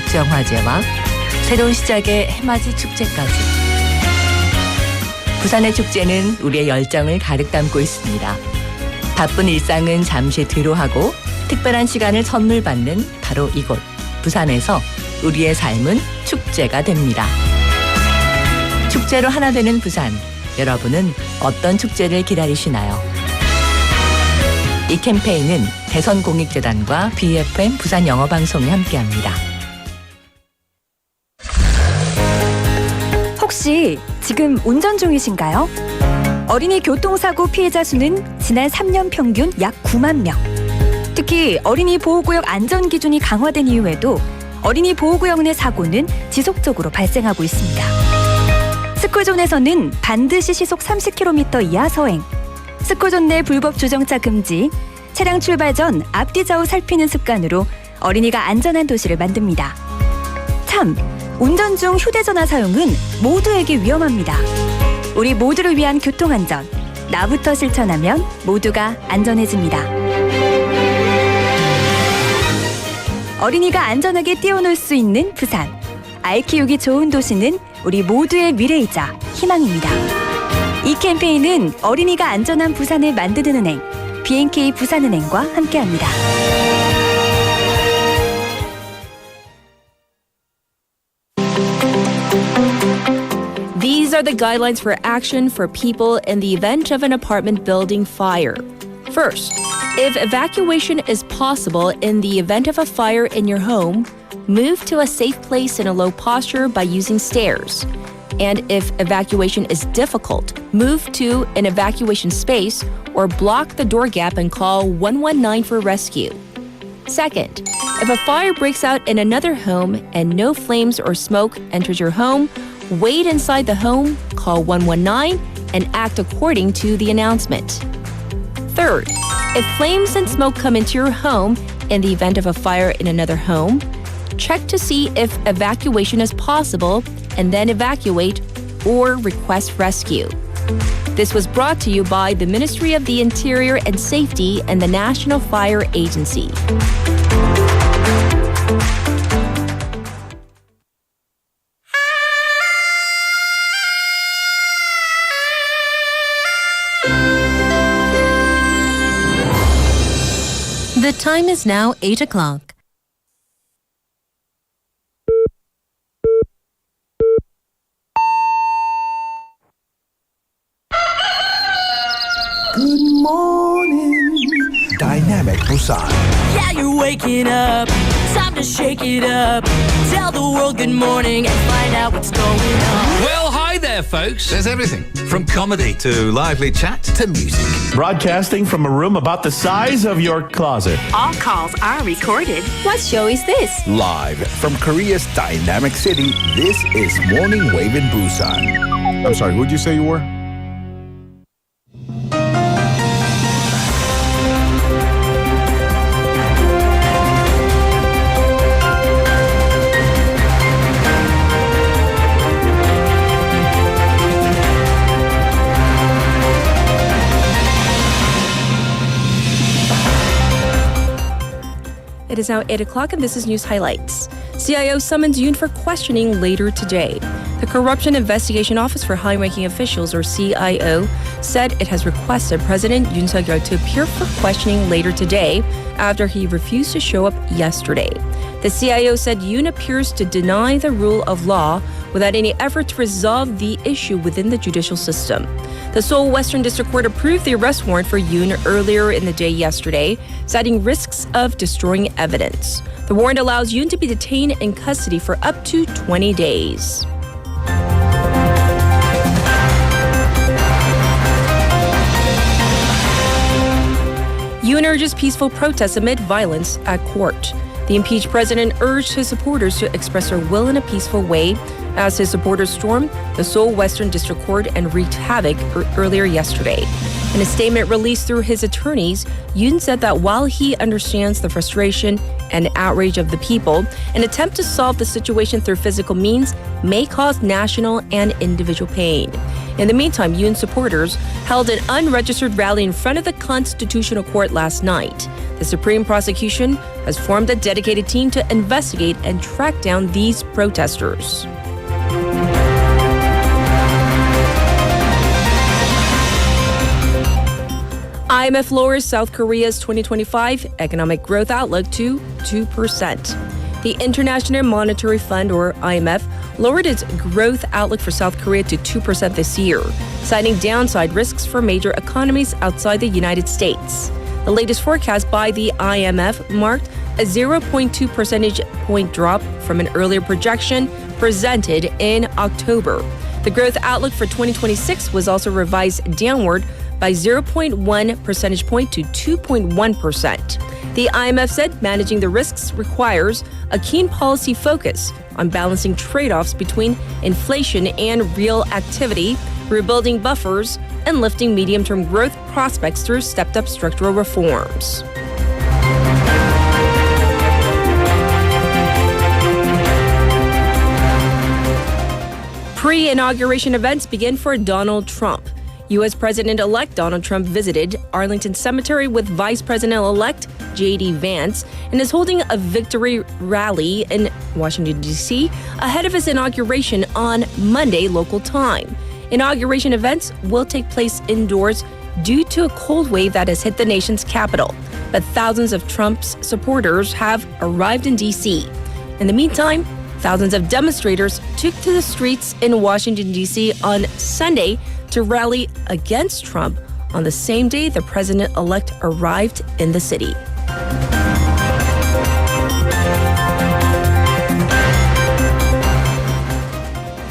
국정화제와 새로운 시작의 해맞이 축제까지. 부산의 축제는 우리의 열정을 가득 담고 있습니다. 바쁜 일상은 잠시 뒤로 하고 특별한 시간을 선물 받는 바로 이곳 부산에서 우리의 삶은 축제가 됩니다. 축제로 하나 되는 부산. 여러분은 어떤 축제를 기다리시나요? 이 캠페인은 대선공익재단과 BFM 부산영어방송이 함께합니다. 혹시 지금 운전 중이신가요? 어린이 교통사고 피해자 수는 지난 3년 평균 약 9만 명. 특히 어린이 보호구역 안전기준이 강화된 이후에도 어린이 보호구역 내 사고는 지속적으로 발생하고 있습니다. 스쿨존에서는 반드시 시속 30km 이하 서행, 스쿨존 내 불법 주정차 금지, 차량 출발 전 앞뒤 좌우 살피는 습관으로 어린이가 안전한 도시를 만듭니다. 참, 운전 중 휴대전화 사용은 모두에게 위험합니다. 우리 모두를 위한 교통안전, 나부터 실천하면 모두가 안전해집니다. 어린이가 안전하게 뛰어놀 수 있는 부산. 아이 키우기 좋은 도시는 우리 모두의 미래이자 희망입니다. 이 캠페인은 어린이가 안전한 부산을 만드는 은행, B&K 부산은행과 함께합니다. These are the guidelines for action for people in the event of an apartment building fire. First, if evacuation is possible in the event of a fire in your home, move to a safe place in a low posture by using stairs. And if evacuation is difficult, move to an evacuation space or block the door gap and call 119 for rescue. Second, if a fire breaks out in another home and no flames or smoke enters your home, wait inside the home, call 119, and act according to the announcement. Third, if flames and smoke come into your home in the event of a fire in another home, check to see if evacuation is possible and then evacuate or request rescue. This was brought to you by the Ministry of the Interior and Safety and the National Fire Agency. The time is now 8 o'clock. Good morning, Dynamic Busan. Yeah, you're waking up. Time to shake it up. Tell the world good morning and find out what's going on. Well, hi there, folks. There's everything from comedy to lively chat to music. Broadcasting from a room about the size of your closet. All calls are recorded. What show is this? Live from Korea's dynamic city, this is Morning Wave in Busan. I'm sorry, who'd you say you were? It is now 8 o'clock and this is news highlights. CIO summons Yoon for questioning later today. The Corruption Investigation Office for High-Ranking Officials, or CIO, said it has requested President Yoon Suk-yeol to appear for questioning later today after he refused to show up yesterday. The CIO said Yoon appears to deny the rule of law without any effort to resolve the issue within the judicial system. The Seoul Western District Court approved the arrest warrant for Yoon earlier in the day yesterday, citing risks of destroying evidence. The warrant allows Yoon to be detained in custody for up to 20 days. Yoon urges peaceful protests amid violence at court. The impeached president urged his supporters to express their will in a peaceful way as his supporters stormed the Seoul Western District Court and wreaked havoc earlier yesterday. In a statement released through his attorneys, Yoon said that while he understands the frustration and outrage of the people, an attempt to solve the situation through physical means may cause national and individual pain. In the meantime, Yoon supporters held an unregistered rally in front of the Constitutional Court last night. The Supreme Prosecution has formed a dedicated team to investigate and track down these protesters. IMF lowers South Korea's 2025 economic growth outlook to 2%. The International Monetary Fund, or IMF, lowered its growth outlook for South Korea to 2% this year, citing downside risks for major economies outside the United States. The latest forecast by the IMF marked a 0.2 percentage point drop from an earlier projection presented in October. The growth outlook for 2026 was also revised downward by 0.1 percentage point to 2.1%. The IMF said managing the risks requires a keen policy focus on balancing trade-offs between inflation and real activity, rebuilding buffers, and lifting medium-term growth prospects through stepped-up structural reforms. Pre-inauguration events begin for Donald Trump. U.S. President-elect Donald Trump visited Arlington Cemetery with Vice President-elect J.D. Vance and is holding a victory rally in Washington, D.C. ahead of his inauguration on Monday local time. Inauguration events will take place indoors due to a cold wave that has hit the nation's capital, but thousands of Trump's supporters have arrived in D.C. In the meantime, thousands of demonstrators took to the streets in Washington, D.C. on Sunday to rally against Trump on the same day the president-elect arrived in the city.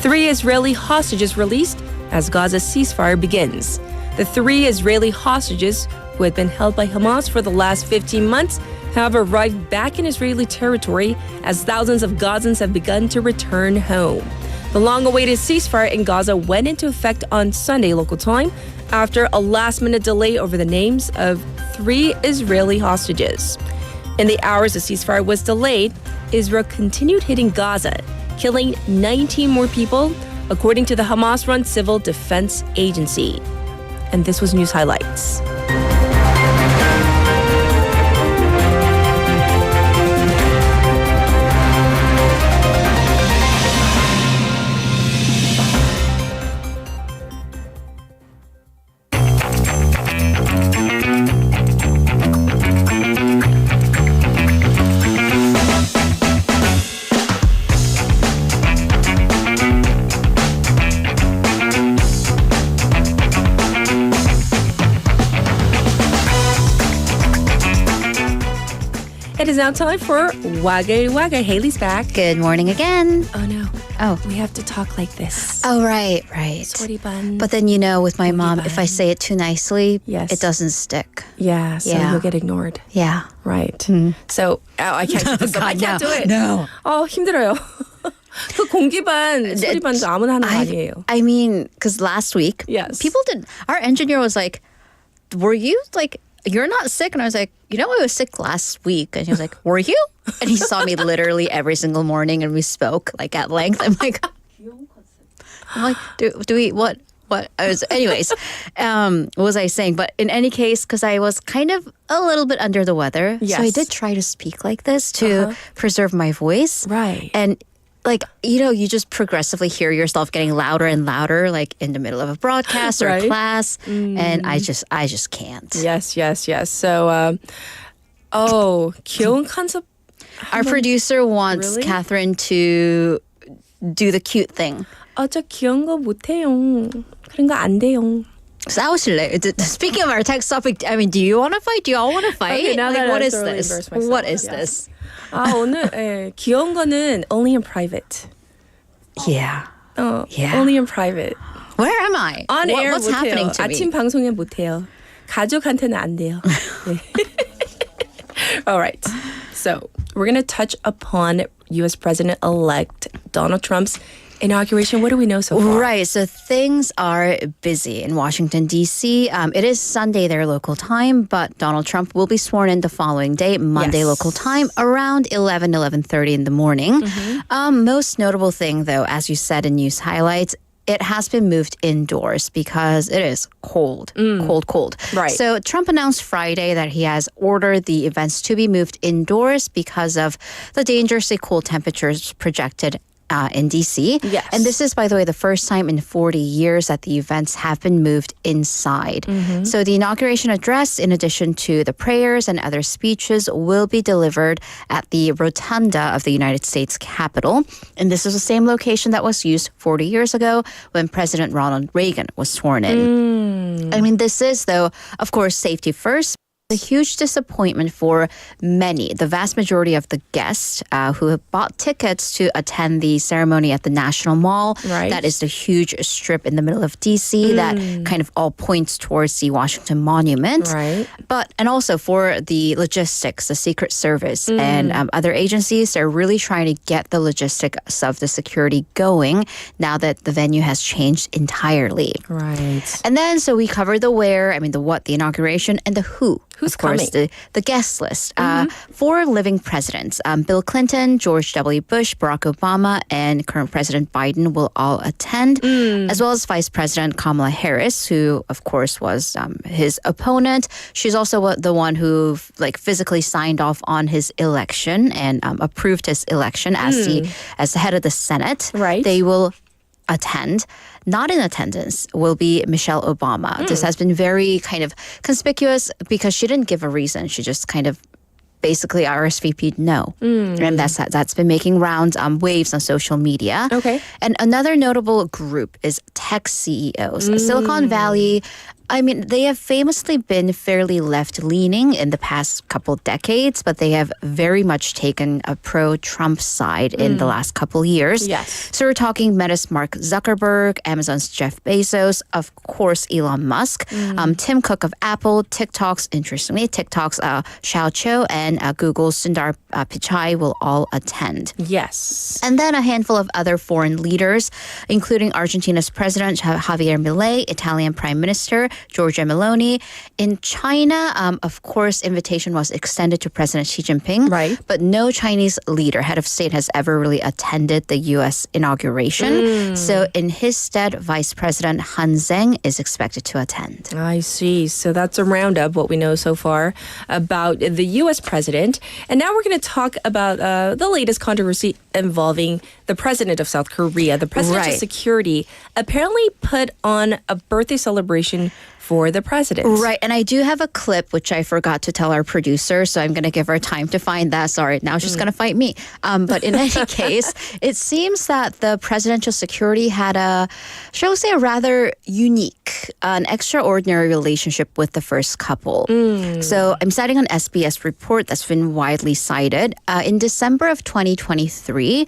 Three Israeli hostages released as Gaza ceasefire begins. The three Israeli hostages who had been held by Hamas for the last 15 months have arrived back in Israeli territory as thousands of Gazans have begun to return home. The long-awaited ceasefire in Gaza went into effect on Sunday local time after a last-minute delay over the names of three Israeli hostages. In the hours the ceasefire was delayed, Israel continued hitting Gaza, killing 19 more people, according to the Hamas-run Civil Defense Agency. And this was News Highlights. It is now time for Waglwagle. Haley's back. Good morning again. Oh no. Oh. We have to talk like this. Oh, right. Sorry, bun. But then, with my mom, if I say it too nicely, yes, it doesn't stick. Yeah, so you'll get ignored. Yeah. Right. So, I can't keep this up. I can't do it. No. 힘들어요. 그 공기반, 소리반도 아무나 하는 거 아니에요. I mean, because last week, yes, people did. Our engineer was like, were you like, you're not sick? And I was like, I was sick last week. And he was like, were you? And he saw me literally every single morning and we spoke like at length. I'm like, do we, what? Anyways, what was I saying? But in any case, because I was kind of a little bit under the weather. Yes. So I did try to speak like this to preserve my voice. Right. And you just progressively hear yourself getting louder and louder, like in the middle of a broadcast or a class. And I just can't. Yes. So, 귀여운 컨셉. Our producer wants Really? Catherine to do the cute thing. 저 귀여운 거 못해요. 그런 거 안 돼요. 싸우실래? Speaking of our text topic, I mean, do you want to fight? Do y'all want to fight? Okay, now that what I is thoroughly this? embarrassed myself, What is yes. this? 오늘 귀여운 거는 only in private. Yeah. Yeah. Only in private. Where am I? On air What's 못해요. happening to 아침 me? 방송에 못해요. 가족한테는 안 돼요. 네. All right. So we're going to touch upon U.S. President-elect Donald Trump's Inauguration, what do we know so far? Right, so things are busy in Washington, D.C. It is Sunday their local time, but Donald Trump will be sworn in the following day, Monday local time, around 11:30 in the morning. Most notable thing, though, as you said in news highlights, it has been moved indoors because it is cold. Right. So Trump announced Friday that he has ordered the events to be moved indoors because of the dangerously cold temperatures projected in D.C. Yes. And this is, by the way, the first time in 40 years that the events have been moved inside. So the inauguration address, in addition to the prayers and other speeches, will be delivered at the rotunda of the United States Capitol. And this is the same location that was used 40 years ago when President Ronald Reagan was sworn in. I mean, this is, though, of course, safety first. A huge disappointment for many, the vast majority of the guests who have bought tickets to attend the ceremony at the National Mall. Right. That is the huge strip in the middle of D.C. that kind of all points towards the Washington Monument. Right. And also for the logistics, the Secret Service and other agencies, they're really trying to get the logistics of the security going now that the venue has changed entirely. Right. And then, so we covered the where, the what, the inauguration, and the who. Who's of course, coming? The guest list. 4 living presidents, Bill Clinton, George W. Bush, Barack Obama, and current President Biden will all attend, as well as Vice President Kamala Harris, who, of course, was his opponent. She's also the one who physically signed off on his election and approved his election as the head of the Senate. Right. They will attend. Not in attendance will be Michelle Obama. This has been very kind of conspicuous because she didn't give a reason. She just kind of basically RSVP'd no. And that's been making rounds, waves on social media. Okay. And another notable group is tech CEOs. Silicon Valley, they have famously been fairly left-leaning in the past couple decades, but they have very much taken a pro-Trump side in the last couple years. Yes. So we're talking Meta's Mark Zuckerberg, Amazon's Jeff Bezos, of course Elon Musk, Tim Cook of Apple, TikTok's Xiao Cho, and Google's Sundar Pichai will all attend. Yes. And then a handful of other foreign leaders, including Argentina's President Javier Milei, Italian Prime Minister Giorgia Meloni. In China, of course, invitation was extended to President Xi Jinping. Right. But no Chinese leader, head of state, has ever really attended the U.S. inauguration. So in his stead, Vice President Han Zheng is expected to attend. I see. So that's a roundup, what we know so far about the U.S. president. And now we're going to talk about the latest controversy involving the president of South Korea. The presidential Right. security apparently put on a birthday celebration for the president. Right, and I do have a clip which I forgot to tell our producer, so I'm going to give her time to find that. Sorry, now she's going to fight me. But in any case, it seems that the presidential security had a rather unique, an extraordinary relationship with the first couple. So I'm citing an SBS report that's been widely cited. In December of 2023,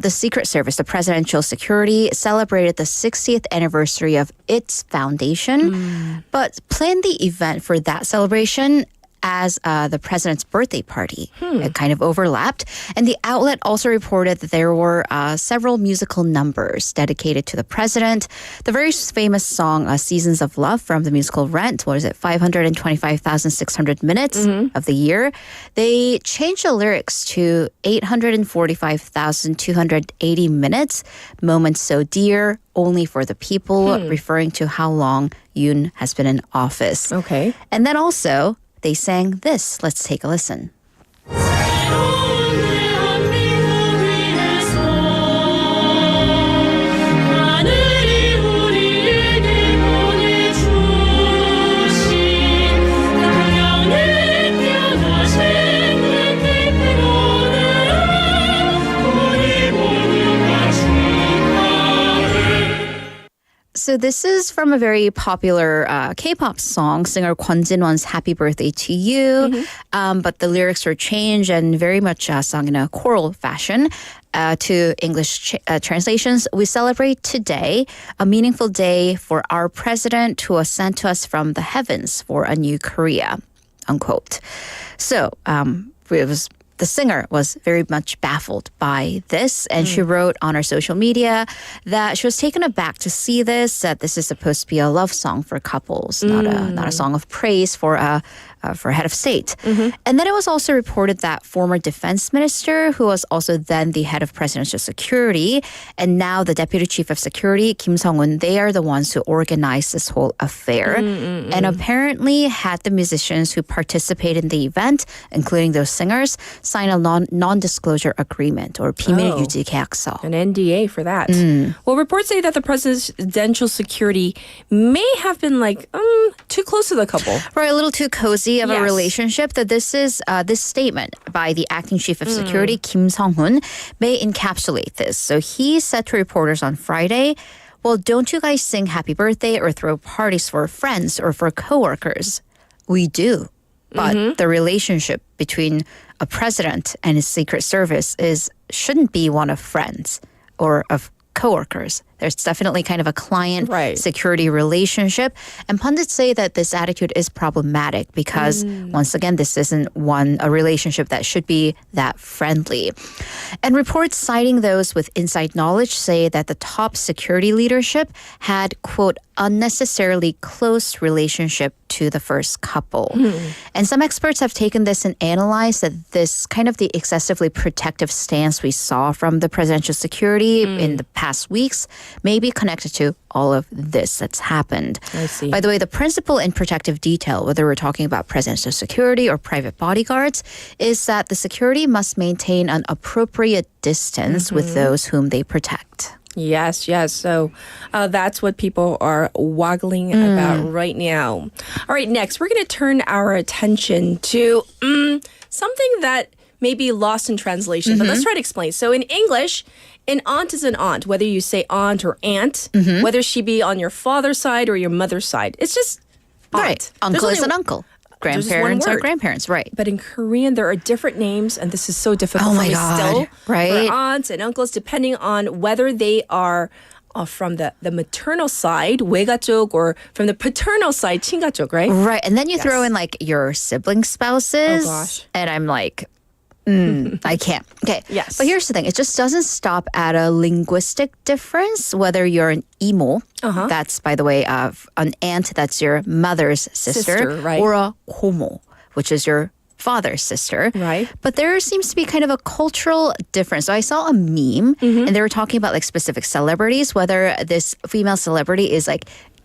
the Secret Service, the presidential security, celebrated the 60th anniversary of its foundation. But planned the event for that celebration as the president's birthday party. It kind of overlapped. And the outlet also reported that there were several musical numbers dedicated to the president. The very famous song, Seasons of Love from the musical Rent, 525,600 minutes of the year. They changed the lyrics to 845,280 minutes, moments so dear, only for the people, referring to how long Yoon has been in office. Okay. And then also, they sang this. Let's take a listen. So this is from a very popular K-pop song, singer Kwon Jin-won's Happy Birthday to You. But the lyrics were changed and very much sung in a choral fashion. To English translations, we celebrate today a meaningful day for our president who was sent to us from the heavens for a new Korea, unquote. So it was the singer was very much baffled by this, and she wrote on her social media that she was taken aback to see this, that this is supposed to be a love song for couples, not a song of praise for a head of state. And then it was also reported that former defense minister, who was also then the head of presidential security, and now the deputy chief of security, Kim Sung-un, they are the ones who organized this whole affair, and apparently had the musicians who participated in the event, including those singers, sign a non-disclosure agreement or 비밀 유지 계약서. An NDA for that. Well, reports say that the presidential security may have been too close to the couple. Right, a little too cozy of a relationship. That this is this statement by the acting chief of security, Kim Sung-hun, may encapsulate this. So he said to reporters on Friday, well, don't you guys sing happy birthday or throw parties for friends or for coworkers? We do. But the relationship between a president and his secret service shouldn't be one of friends or of coworkers. There's definitely kind of a client security relationship. And pundits say that this attitude is problematic because, once again, this isn't a relationship that should be that friendly. And reports citing those with inside knowledge say that the top security leadership had, quote, unnecessarily close relationship to the first couple. And some experts have taken this and analyzed that this kind of the excessively protective stance we saw from the presidential security in the past weeks may be connected to all of this that's happened. I see. By the way, the principle in protective detail, whether we're talking about presidential security or private bodyguards, is that the security must maintain an appropriate distance with those whom they protect. Yes. So that's what people are waggling about right now. All right, next, we're going to turn our attention to something that may be lost in translation, but let's try to explain. So in English, an aunt is an aunt, whether you say aunt or aunt, whether she be on your father's side or your mother's side. It's just aunt. Right. Uncle is an uncle. Grandparents are grandparents, right. But in Korean, there are different names, and this is so difficult Oh for my me God. still. Right. For aunts and uncles, depending on whether they are from the maternal side, 외가 쪽, or from the paternal side, 친가 쪽, right? Right. And then you throw in your sibling spouses. Oh, gosh. And I'm like, I can't. Okay. Yes. But here's the thing. It just doesn't stop at a linguistic difference, whether you're an imo, that's, by the way, an aunt, that's your mother's sister, right. or a 고모, which is your father's sister. Right. But there seems to be kind of a cultural difference. So I saw a meme, and they were talking about specific celebrities, whether this female celebrity is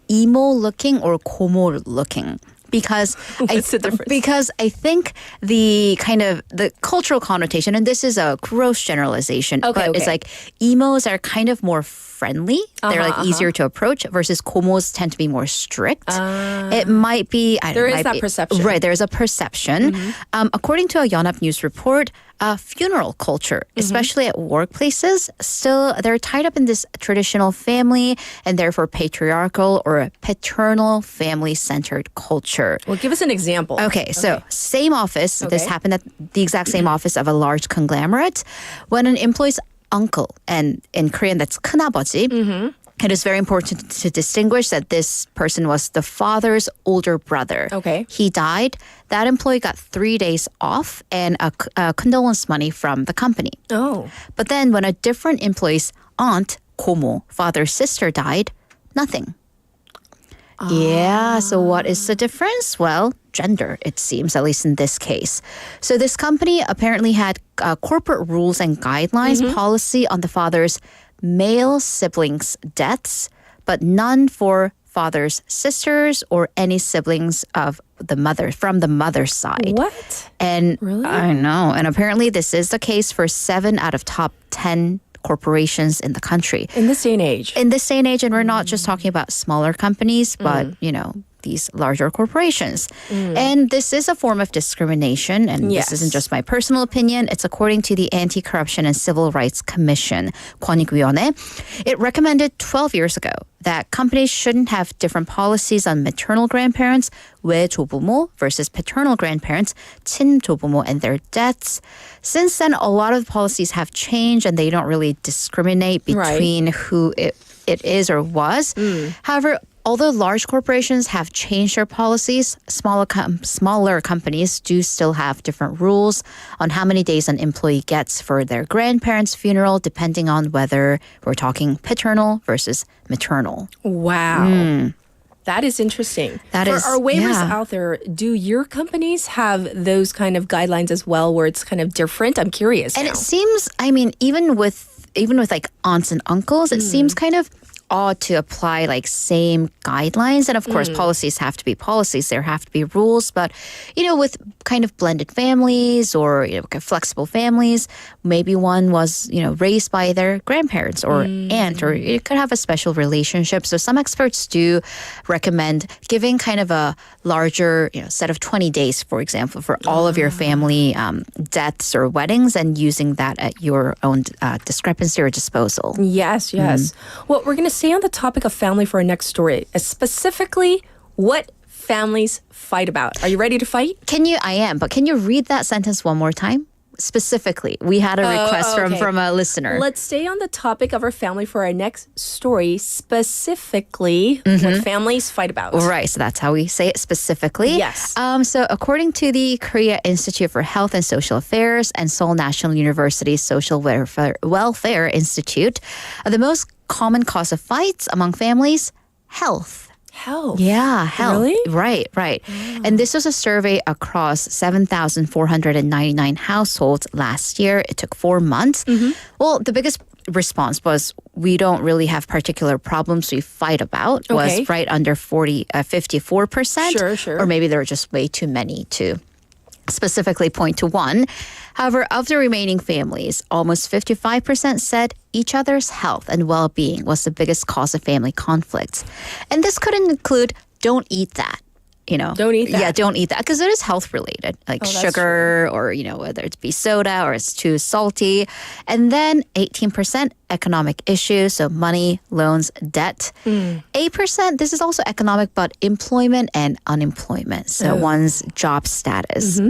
emo looking or 고모 looking. Because I think the kind of the cultural connotation, and this is a gross generalization, but it's emos are kind of more friendly. They're easier to approach versus komos tend to be more strict. It might be there is that perception. Right, there's a perception. According to a Yonhap News report, funeral culture, especially at workplaces, still they're tied up in this traditional family and therefore patriarchal or paternal family-centered culture. Well, give us an example. Okay, so same office. This happened at the exact same office of a large conglomerate. When an employee's uncle, and in Korean that's 큰아버지, it is very important to distinguish that this person was the father's older brother. Okay. He died. That employee got 3 days off and a condolence money from the company. Oh. But then when a different employee's aunt, 고모, father's sister died, nothing. Yeah, so what is the difference? Well, gender, it seems, at least in this case. So this company apparently had corporate rules and guidelines, policy on the father's male siblings' deaths, but none for father's sisters or any siblings of the mother from the mother's side. What? And really? I know. And apparently this is the case for 7 out of top 10 corporations in the country. In this day and age. In this day and age, and we're not just talking about smaller companies, but, these larger corporations. And this is a form of discrimination, and this isn't just my personal opinion. It's according to the Anti-Corruption and Civil Rights Commission, 권익위원회. It recommended 12 years ago that companies shouldn't have different policies on maternal grandparents, 외조부모, versus paternal grandparents, 친조부모, and their deaths. Since then, a lot of policies have changed, and they don't really discriminate between who it is or was. However, Although large corporations have changed their policies, smaller companies do still have different rules on how many days an employee gets for their grandparents' funeral, depending on whether we're talking paternal versus maternal. Wow. That is interesting. For our waivers out there, do your companies have those kind of guidelines as well where it's kind of different? I'm curious. And it seems, I mean, even with like aunts and uncles, it seems kind of odd to apply like same guidelines. And of course, policies have to be policies. There have to be rules. But, with kind of blended families or flexible families, maybe one was, raised by their grandparents or aunt, or it could have a special relationship. So some experts do recommend giving kind of a larger set of 20 days, for example, for all of your family deaths or weddings, and using that at your own discrepancy or disposal. Yes. Well, we're going to stay on the topic of family for our next story, specifically what families fight about. Are you ready to fight? I am, but can you read that sentence one more time? Specifically, we had a request from a listener. Let's stay on the topic of our family for our next story, specifically what families fight about. Right, so that's how we say it, specifically. Yes. So according to the Korea Institute for Health and Social Affairs and Seoul National University Social Welfare Institute, the most common cause of fights among families, health. Health? Yeah, health. Really? Right. And this was a survey across 7,499 households last year. It took 4 months. Well, the biggest response was we don't really have particular problems we fight about, was right under 54%. Sure. Or maybe there were just way too many to specifically point to one. However, of the remaining families, almost 55% said each other's health and well-being was the biggest cause of family conflicts. And this could include don't eat that. Don't eat that. Yeah, don't eat that because it is health related, like sugar or, whether it's be soda or it's too salty. And then 18% economic issues, so money, loans, debt. 8%, this is also economic, but employment and unemployment, so one's job status.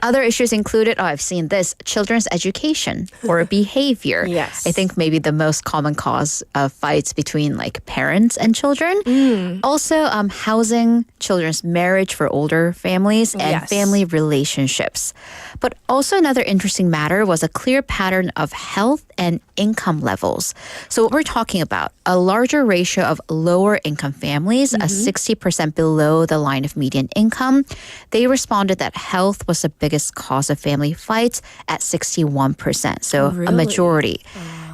Other issues included, I've seen this, children's education or behavior. Yes. I think maybe the most common cause of fights between like parents and children. Also, housing, children's marriage for older families, and family relationships. But also another interesting matter was a clear pattern of health and income levels. So what we're talking about, a larger ratio of lower income families, 60% below the line of median income, they responded that health was the biggest cause of family fights at 61%. So a majority.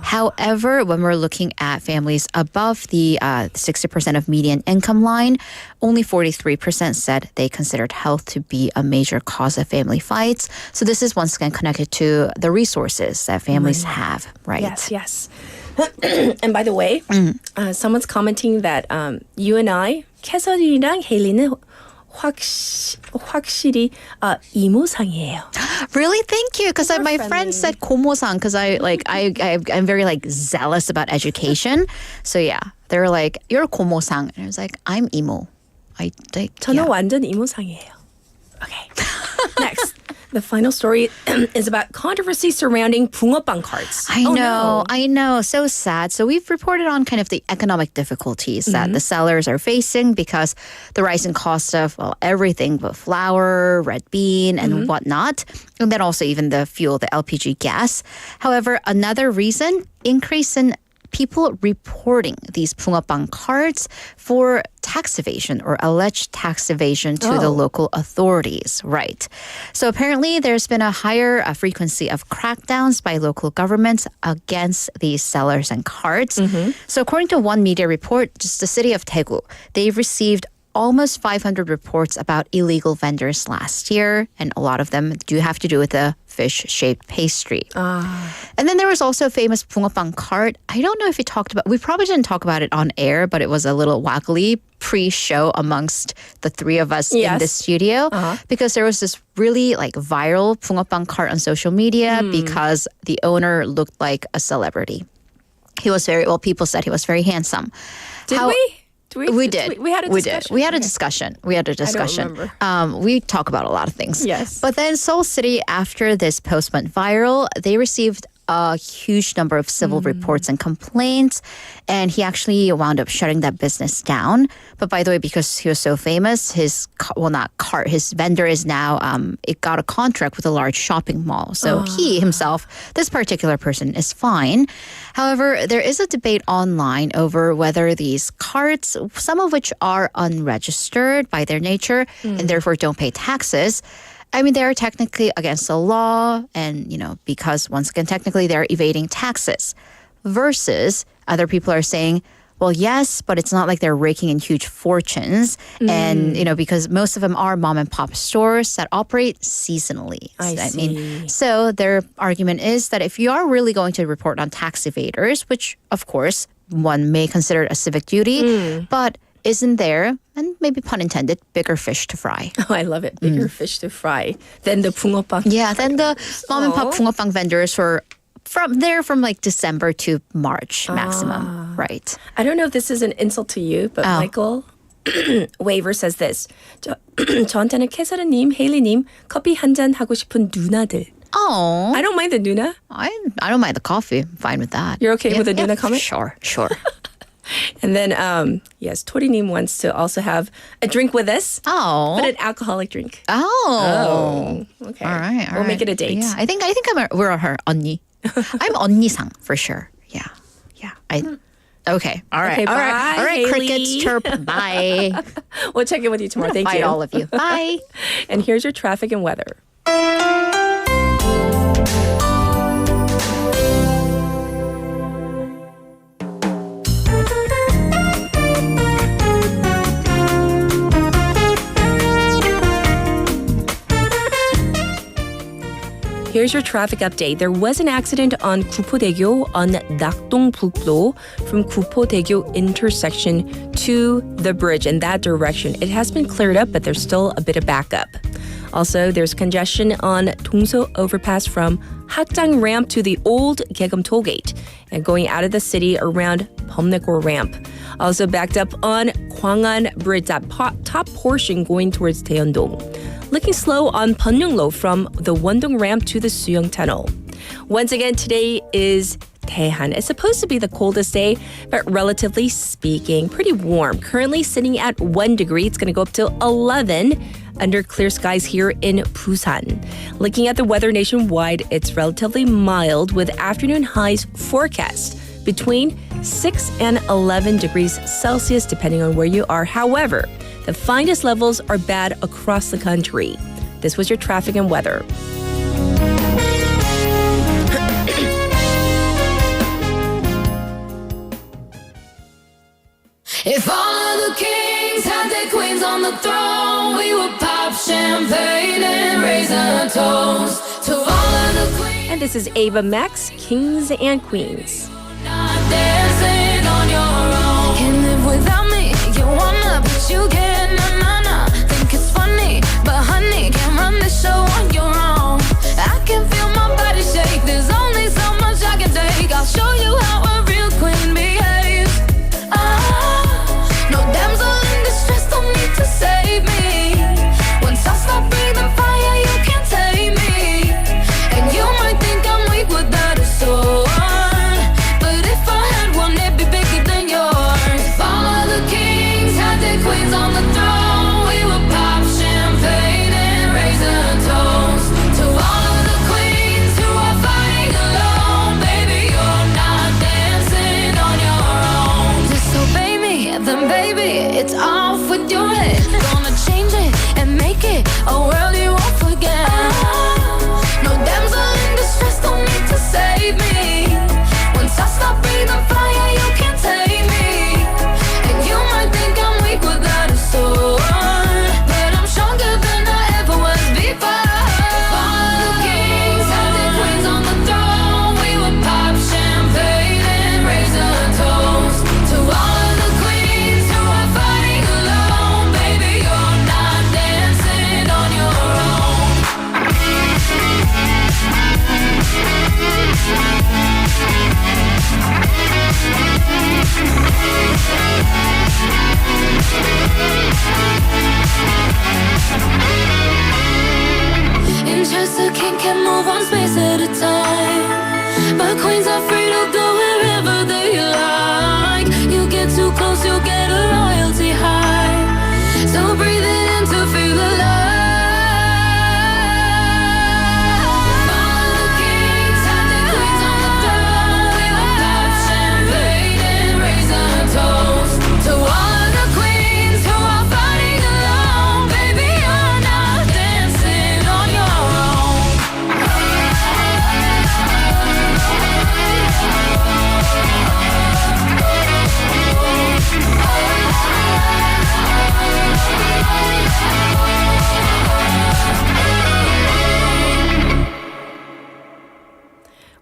However, when we're looking at families above the 60% of median income line, only 43% said they considered health to be a major cause of family fights. So this is once again connected to the resources that families have, right? Yes. And by the way, someone's commenting that you and I, 캐서린이랑 헤일리는 확실히 이모상이에요. Really? Thank you. Because my friend said 고모상 because I'm very like zealous about education. So yeah, they were like, you're 고모상. And I was like, I'm emo. 저는 완전 이모상이에요. Okay. Next. The final story is about controversy surrounding 붕어빵 carts. I know. So sad. So we've reported on kind of the economic difficulties that the sellers are facing because the rising cost of, everything but flour, red bean, and whatnot. And then also even the fuel, the LPG gas. However, another reason, increase in people reporting these 붕어빵 carts for tax evasion or alleged tax evasion to the local authorities. Right. So apparently there's been a higher frequency of crackdowns by local governments against these sellers and carts. So according to one media report, just the city of Daegu, they've received almost 500 reports about illegal vendors last year, and a lot of them do have to do with the fish-shaped pastry. And then there was also a famous 붕어빵 cart. I don't know if we probably didn't talk about it on air, but it was a little waggly pre-show amongst the three of us in the studio because there was this really like viral 붕어빵 cart on social media because the owner looked like a celebrity. He was people said he was very handsome. Did we? We did. We had a discussion. We had a discussion. I don't remember. We talk about a lot of things. Yes. But then Seoul City, after this post went viral, they received a huge number of civil reports and complaints, and he actually wound up shutting that business down. But by the way, because he was so famous, his vendor is now it got a contract with a large shopping mall. So he himself, this particular person, is fine. However, there is a debate online over whether these carts, some of which are unregistered by their nature and therefore don't pay taxes. I mean, they're technically against the law and, because once again, technically they're evading taxes. Versus other people are saying, well, yes, but it's not like they're raking in huge fortunes. And, because most of them are mom and pop stores that operate seasonally. I see. So their argument is that if you are really going to report on tax evaders, which of course one may consider a civic duty, but isn't there, and maybe pun intended, bigger fish to fry? Oh, I love it. Bigger fish to fry than the 붕어빵. Yeah, than the mom and pop 붕어빵 vendors from like December to March maximum, right? I don't know if this is an insult to you, but Michael Waver says this. 저한테는 캐서린님, 헤일리님 커피 한 잔 하고 싶은 누나들. Oh, I don't mind the Nuna. I don't mind the coffee. I'm fine with that. You're okay with the Nuna comment? Sure. And then, yes, Torinim wants to also have a drink with us. Oh. But an alcoholic drink. Oh. Okay. All right. We'll make it a date. Yeah, I think we're her 언니. I'm 언니상 for sure. Yeah. Okay. All right. Okay, bye, All right. Haley. Crickets chirp. Bye. We'll check in with you tomorrow. Thank Bye, you. all of you. Bye. And here's your traffic and weather. Here's your traffic update. There was an accident on 구포대교 on 낙동북로 from 구포대교 intersection to the bridge in that direction. It has been cleared up, but there's still a bit of backup. Also, there's congestion on 동서 overpass from 학장 ramp to the old 개금 tollgate and going out of the city around 범내골 ramp. Also backed up on 광안 bridge, that top portion going towards 대연동. Looking slow on Pyeonglo from the Wondong ramp to the Suyong tunnel. Once again, today is Daehan. It's supposed to be the coldest day, but relatively speaking, pretty warm. Currently sitting at 1 degree. It's going to go up to 11 under clear skies here in Busan. Looking at the weather nationwide, it's relatively mild with afternoon highs forecast between 6 and 11 degrees Celsius, depending on where you are. However, the finest levels are bad across the country. This was your traffic and weather. If all of the kings had their queens on the throne, we would pop champagne and raise a toast to all of the queens. And this is Ava Max, Kings and Queens. Not dancing on your own. Can't live without me. You wanna, but you can't. Nah. Think it's funny, but honey, can't run the show on your own. I can feel my body shake. There's only so much I can take. I'll show you how a real queen behaves. No damsel in distress, don't need to save me. Once I stop breathing fire, you can't tame me. And you might think I'm weak without a sword, but if I had one, it'd be bigger than yours. If all of the kings had their queens on the throne, we would pop champagne and raise a toast to all of the queens who are fighting alone. Baby, you're not dancing on your own. Disobey me, then baby, it's off with your head. Gonna change it and make it a world you won't forget. No damsel in distress, don't need to save me. Once I stop breathing fire, you can't take me. And you might think I'm weak without a sword, but I'm stronger than I ever was before. If all the kings had their queens on the throne, we would pop champagne and raise a toast to all of the queens who are fighting alone. Baby, you're not dancing on your own.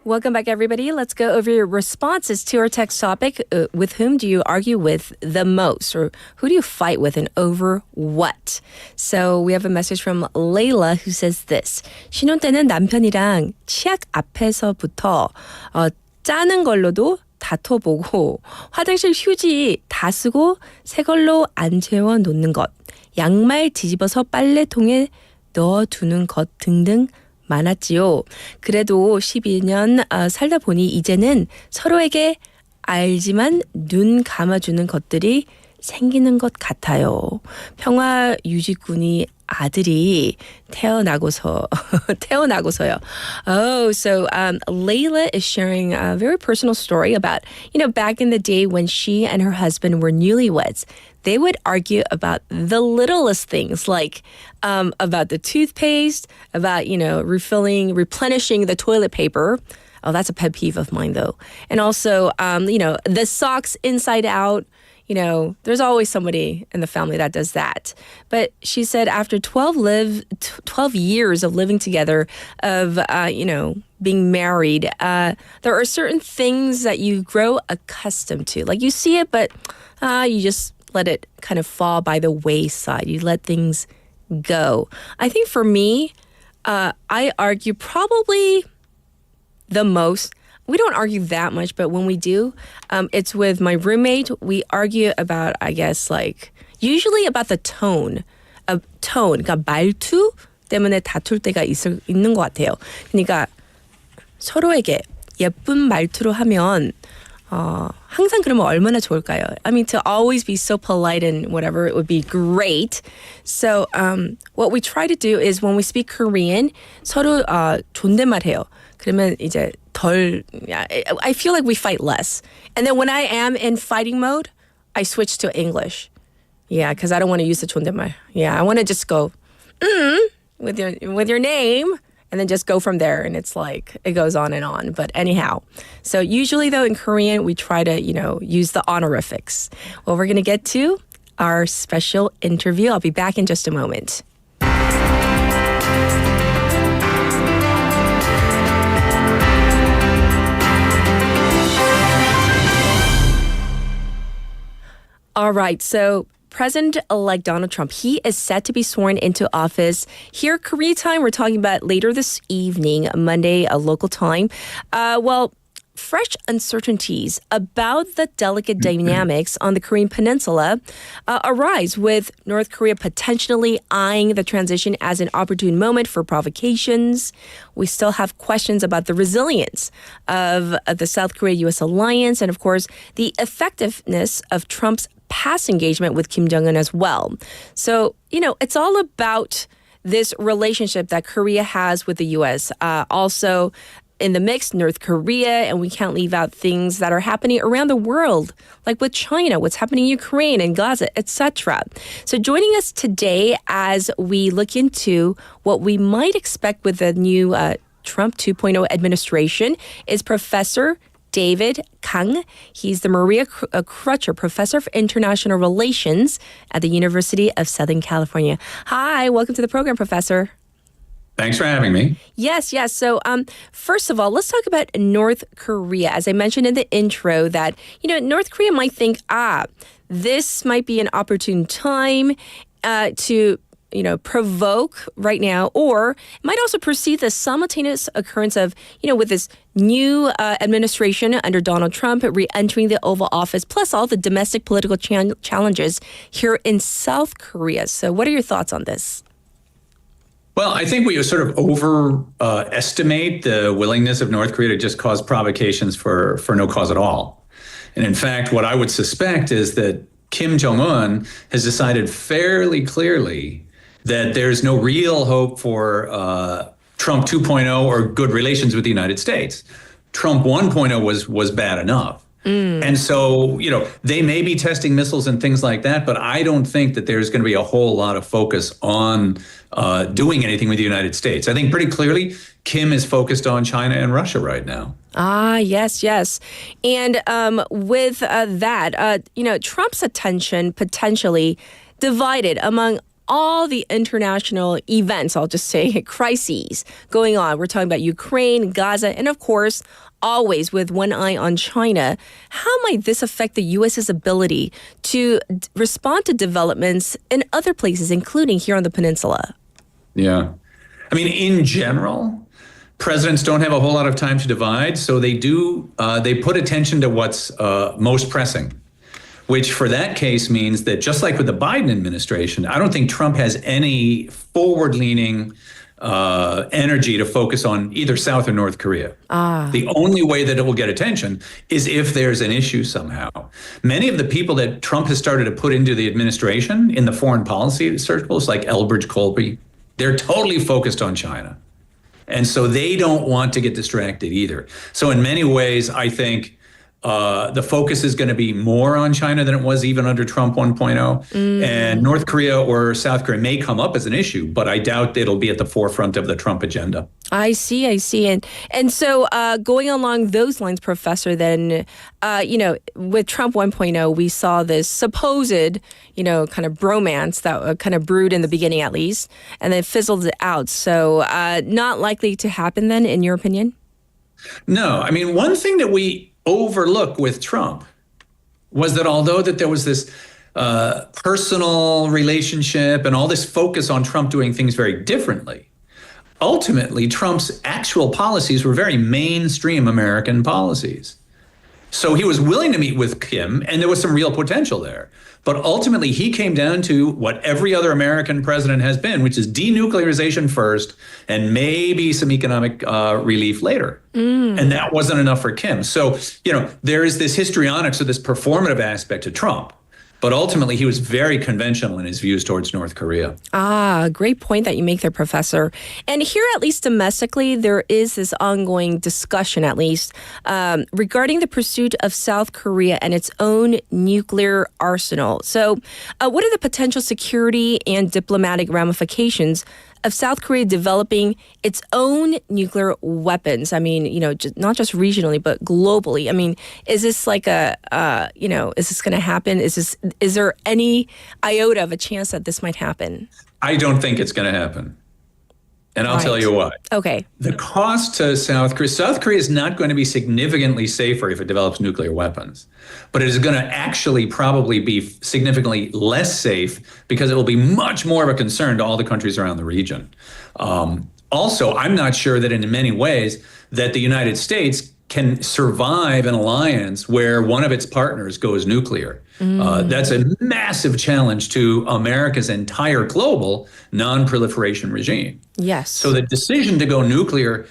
Welcome back, everybody. Let's go over your responses to our text topic. With whom do you argue with the most? Or who do you fight with and over what? So we have a message from Layla who says this. 신혼 때는 남편이랑 치약 앞에서부터 짜는 걸로도 다퉈보고 화장실 휴지 다 쓰고 새 걸로 안 재워 놓는 것, 양말 뒤집어서 빨래통에 넣어두는 것 등등 많았지요. 그래도 12년 살다 보니 이제는 서로에게 알지만 눈 감아주는 것들이 생기는 것 같아요. 평화 유지군이 아들이 태어나고서요. Oh, so Layla is sharing a very personal story about, back in the day when she and her husband were newlyweds. They would argue about the littlest things, like about the toothpaste, about, replenishing the toilet paper. Oh, that's a pet peeve of mine, though. And also, the socks inside out. There's always somebody in the family that does that. But she said after 12 years of living together, of, being married, there are certain things that you grow accustomed to. Like you see it, but you just let it kind of fall by the wayside. You let things go. I think for me, I argue probably the most. We don't argue that much, but when we do, it's with my roommate. We argue about, I guess, usually about the tone. 그러니까 말투 때문에 다툴 때가 있는 것 같아요. 그러니까 서로에게 예쁜 말투로 하면 항상 그러면 얼마나 좋을까요? I mean, to always be so polite and whatever, it would be great. So what we try to do is when we speak Korean, 서로 존댓말해요. 그러면 이제 I feel like we fight less. And then when I am in fighting mode, I switch to English. Yeah, because I don't want to use the 존댓말. Yeah, I want to just go with your name and then just go from there. And it's like, it goes on and on. But anyhow, so usually though in Korean, we try to, use the honorifics. Well, we're going to get to our special interview. I'll be back in just a moment. All right, so President-elect Donald Trump, he is set to be sworn into office. Here, Korea time, we're talking about later this evening, Monday, local time. Fresh uncertainties about the delicate dynamics on the Korean peninsula arise, with North Korea potentially eyeing the transition as an opportune moment for provocations. We still have questions about the resilience of the South Korea-U.S. alliance and, of course, the effectiveness of Trump's past engagement with Kim Jong-un as well. So, it's all about this relationship that Korea has with the U.S. Also, in the mix, North Korea, and we can't leave out things that are happening around the world, like with China, what's happening in Ukraine and Gaza, etc. So joining us today as we look into what we might expect with the new Trump 2.0 administration is Professor David Kang. He's the Maria Crutcher Professor of International Relations at the University of Southern California. Hi, welcome to the program, Professor. Thanks for having me. Yes. So first of all, let's talk about North Korea. As I mentioned in the intro that, North Korea might think, this might be an opportune time to provoke right now, or might also perceive the simultaneous occurrence of, with this new administration under Donald Trump re-entering the Oval Office, plus all the domestic political challenges here in South Korea. So what are your thoughts on this? Well, I think we sort of overestimate the willingness of North Korea to just cause provocations for no cause at all. And in fact, what I would suspect is that Kim Jong-un has decided fairly clearly that there's no real hope for Trump 2.0 or good relations with the United States. Trump 1.0 was bad enough. And so, they may be testing missiles and things like that, but I don't think that there's going to be a whole lot of focus on doing anything with the United States. I think pretty clearly Kim is focused on China and Russia right now. Yes. And with that, Trump's attention potentially divided among all the international events, I'll just say crises going on. We're talking about Ukraine, Gaza, and of course, always with one eye on China. How might this affect the U.S.'s ability to respond to developments in other places, including here on the peninsula? Yeah. I mean, in general, presidents don't have a whole lot of time to divide, so they put attention to what's most pressing, which for that case means that just like with the Biden administration, I don't think Trump has any forward-leaning energy to focus on either South or North Korea. The only way that it will get attention is if there's an issue somehow. Many of the people that Trump has started to put into the administration in the foreign policy circles, like Elbridge Colby, they're totally focused on China. And so they don't want to get distracted either. So in many ways, I think the focus is going to be more on China than it was even under Trump 1.0. And North Korea or South Korea may come up as an issue, but I doubt it'll be at the forefront of the Trump agenda. I see. And so going along those lines, Professor, then, with Trump 1.0, we saw this supposed, kind of bromance that kind of brewed in the beginning at least, and then fizzled out. So not likely to happen then, in your opinion? No. I mean, one thing that we overlook with Trump was that although that there was this personal relationship and all this focus on Trump doing things very differently, ultimately Trump's actual policies were very mainstream American policies. So he was willing to meet with Kim, and there was some real potential there. But ultimately, he came down to what every other American president has been, which is denuclearization first and maybe some economic relief later. And that wasn't enough for Kim. So, there is this histrionics or this performative aspect to Trump. But ultimately, he was very conventional in his views towards North Korea. Great point that you make there, Professor. And here, at least domestically, there is this ongoing discussion, at least, regarding the pursuit of South Korea and its own nuclear arsenal. So what are the potential security and diplomatic ramifications of South Korea developing its own nuclear weapons? I mean, not just regionally, but globally. I mean, is this like is this going to happen? Is there any iota of a chance that this might happen? I don't think it's going to happen. And I'll tell you why. Okay. The cost to South Korea is not going to be significantly safer if it develops nuclear weapons, but it is going to actually probably be significantly less safe because it will be much more of a concern to all the countries around the region. Also, I'm not sure that in many ways that the United States can survive an alliance where one of its partners goes nuclear. That's a massive challenge to America's entire global non-proliferation regime. Yes. So the decision to go nuclear,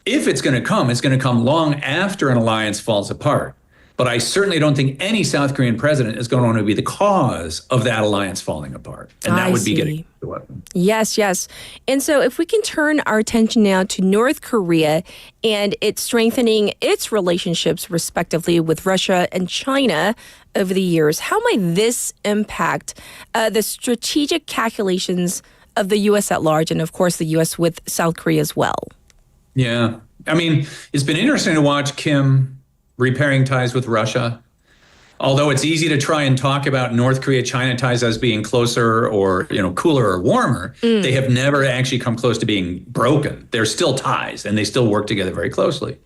if it's going to come long after an alliance falls apart. But I certainly don't think any South Korean president is going to want to be the cause of that alliance falling apart. And that would be getting the weapon. Yes. And so if we can turn our attention now to North Korea and it's strengthening its relationships respectively with Russia and China over the years, how might this impact the strategic calculations of the U.S. at large and, of course, the U.S. with South Korea as well? Yeah. I mean, it's been interesting to watch Kim repairing ties with Russia. Although it's easy to try and talk about North Korea-China ties as being closer or, cooler or warmer, they have never actually come close to being broken. They're still ties and they still work together very closely.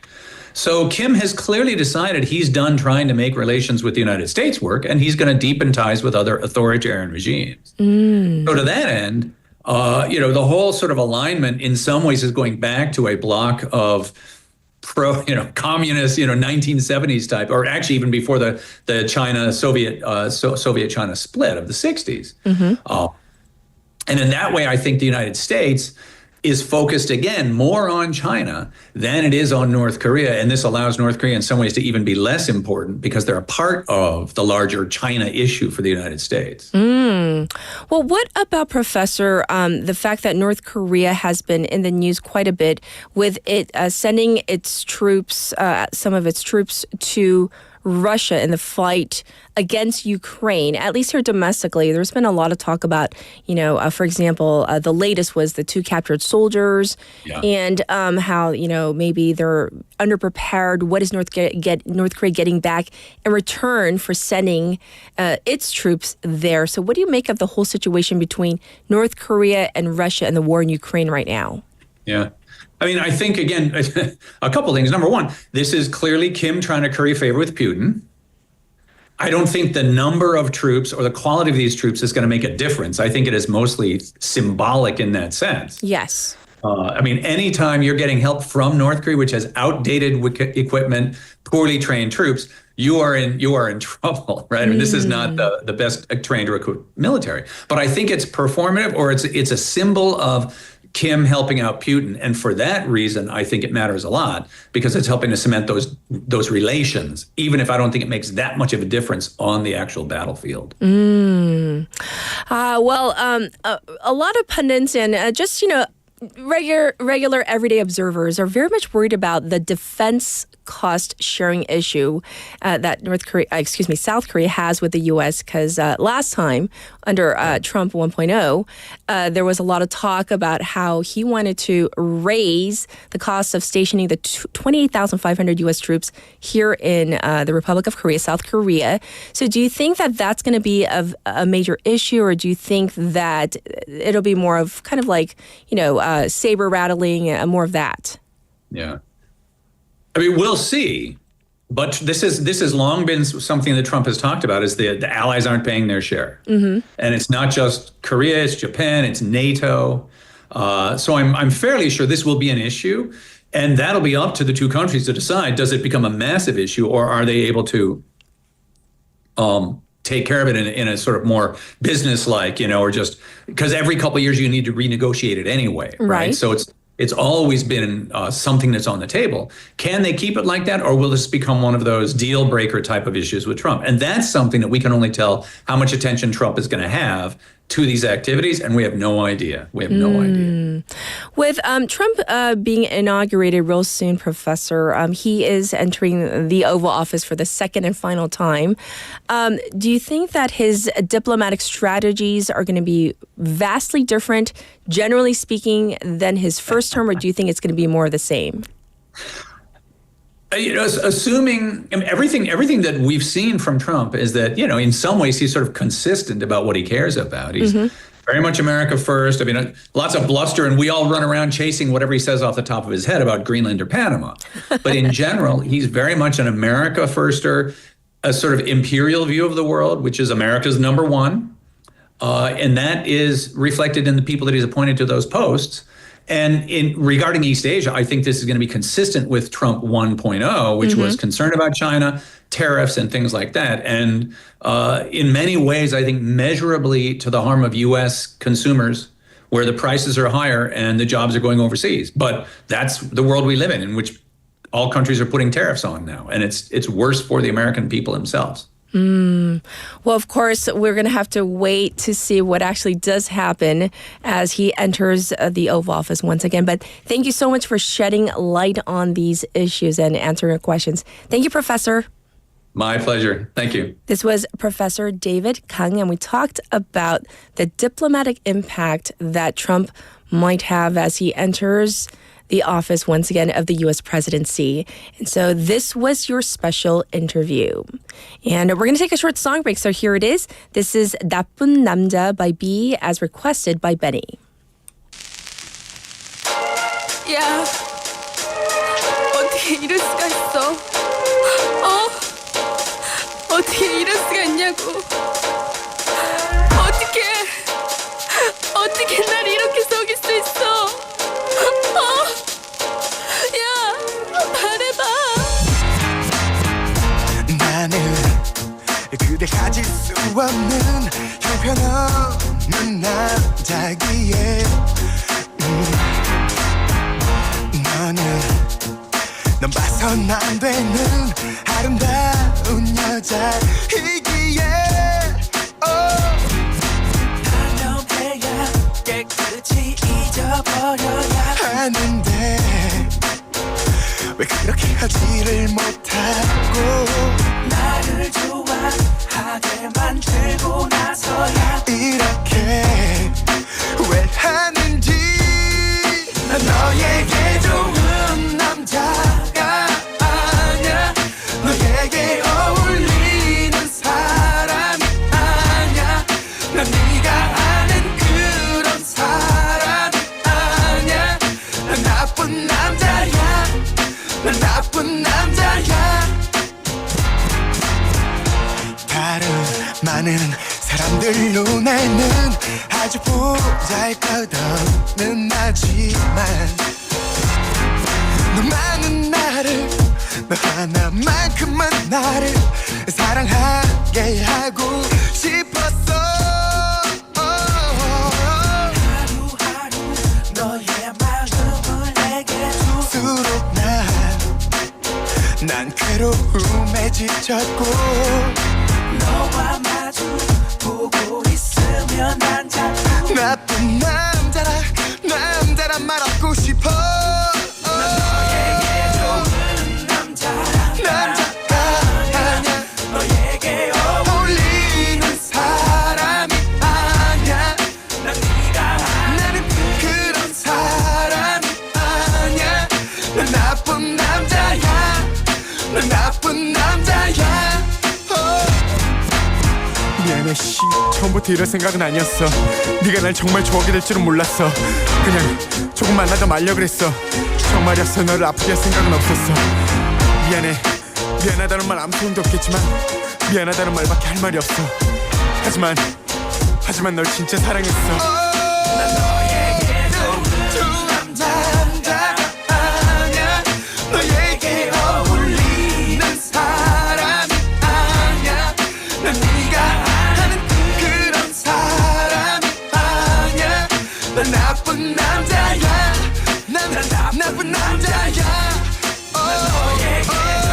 So Kim has clearly decided he's done trying to make relations with the United States work, and he's going to deepen ties with other authoritarian regimes. So to that end, the whole sort of alignment in some ways is going back to a block of communist, 1970s type, or actually even before the Soviet China split of the 60s. And in that way, I think the United States is focused again more on China than it is on North Korea. And this allows North Korea in some ways to even be less important because they're a part of the larger China issue for the United States. Well, what about, Professor, the fact that North Korea has been in the news quite a bit with it sending its troops, some of its troops to Russia in the fight against Ukraine, at least here domestically. There's been a lot of talk about, for example, the latest was the 2 captured soldiers and how, maybe they're underprepared. What is North Korea getting back in return for sending its troops there? So what do you make of the whole situation between North Korea and Russia and the war in Ukraine right now? Yeah. I mean, I think, again, a couple things. Number one, this is clearly Kim trying to curry favor with Putin. I don't think the number of troops or the quality of these troops is going to make a difference. I think it is mostly symbolic in that sense. Yes. I mean, anytime you're getting help from North Korea, which has outdated equipment, poorly trained troops, you are in trouble, right? I mean, this is not the best trained or equipped military. But I think it's performative, or it's a symbol of Kim helping out Putin, and for that reason, I think it matters a lot because it's helping to cement those relations, even if I don't think it makes that much of a difference on the actual battlefield. A lot of pundits and regular everyday observers are very much worried about the defense cost sharing issue that South Korea has with the U.S. because last time under Trump 1.0, there was a lot of talk about how he wanted to raise the cost of stationing the 28,500 U.S. troops here in the Republic of Korea, South Korea. So do you think that that's going to be a major issue, or do you think that it'll be more of kind of like, saber rattling, more of that? Yeah. I mean, we'll see, but this has long been something that Trump has talked about: is the allies aren't paying their share, and it's not just Korea, it's Japan, it's NATO. So I'm fairly sure this will be an issue, and that'll be up to the two countries to decide: does it become a massive issue, or are they able to take care of it in a sort of more business-like, or just because every couple of years you need to renegotiate it anyway, right? So it's always been something that's on the table. Can they keep it like that, or will this become one of those deal breaker type of issues with Trump? And that's something that we can only tell how much attention Trump is going to have to these activities, and we have no idea. We have no idea. With Trump being inaugurated real soon, Professor, he is entering the Oval Office for the second and final time. Do you think that his diplomatic strategies are going to be vastly different, generally speaking, than his first term, or do you think it's going to be more of the same? Assuming everything that we've seen from Trump is that, in some ways he's sort of consistent about what he cares about. He's very much America first. I mean, lots of bluster, and we all run around chasing whatever he says off the top of his head about Greenland or Panama. But in general, he's very much an America firster, a sort of imperial view of the world, which is America's number one. And that is reflected in the people that he's appointed to those posts. And regarding East Asia, I think this is going to be consistent with Trump 1.0, which was concerned about China, tariffs, and things like that. And in many ways, I think measurably to the harm of U.S. consumers, where the prices are higher and the jobs are going overseas. But that's the world we live in which all countries are putting tariffs on now. And it's worse for the American people themselves. Well, of course, we're going to have to wait to see what actually does happen as he enters the Oval Office once again. But thank you so much for shedding light on these issues and answering our questions. Thank you, Professor. My pleasure. Thank you. This was Professor David Kang, and we talked about the diplomatic impact that Trump might have as he enters the office once again of the U.S. presidency. And so this was your special interview. And we're going to take a short song break. So here it is. This is 나쁜 남자 by B as requested by Benny. 야, 어떻게 이럴 수가 있어? 어떻게 이럴 수가 있냐고. 어떻게 날 이렇게 속일 수 있어? 나는 그대 가질 수 없는 형편없는 남자기에 넌 봐선 안 되는 아름다운 여자이기에 달려배야 깨끗이 잊어버려야 하는데 왜 그렇게 하지를 못하고 많은 사람들 눈에는 아주 보잘것없는 나지만 너 많은 나를 너 하나만큼만 나를 사랑하게 하고 싶었어 하루하루 너의 마음을 내게 줄수록 난 괴로움에 지쳤고 너와 마주 보고 있으면 난 자꾸 나쁜 남자라 말하고 싶어 난 너에게 좋은 남자가 아냐 너에게 어울리는 사람이 아냐 나는 그런 사람이 아냐 난 나쁜 남자야 난 나쁜 남자야 미안해 씨 처음부터 이럴 생각은 아니었어 네가 날 정말 좋아하게 될 줄은 몰랐어 그냥 조금 만나다 말려 그랬어 정말이었어 너를 아프게 할 생각은 없었어 미안하다는 말 아무 소용도 없겠지만 미안하다는 말밖에 할 말이 없어 하지만 널 진짜 사랑했어 난 너에게 좋은 남자가 아냐 너에게 어울리는 사람이 아냐 난 네가 아는 그런 사람이 아냐 난 나쁜 남자야 난 나쁜 남자야 난 너에게 좋은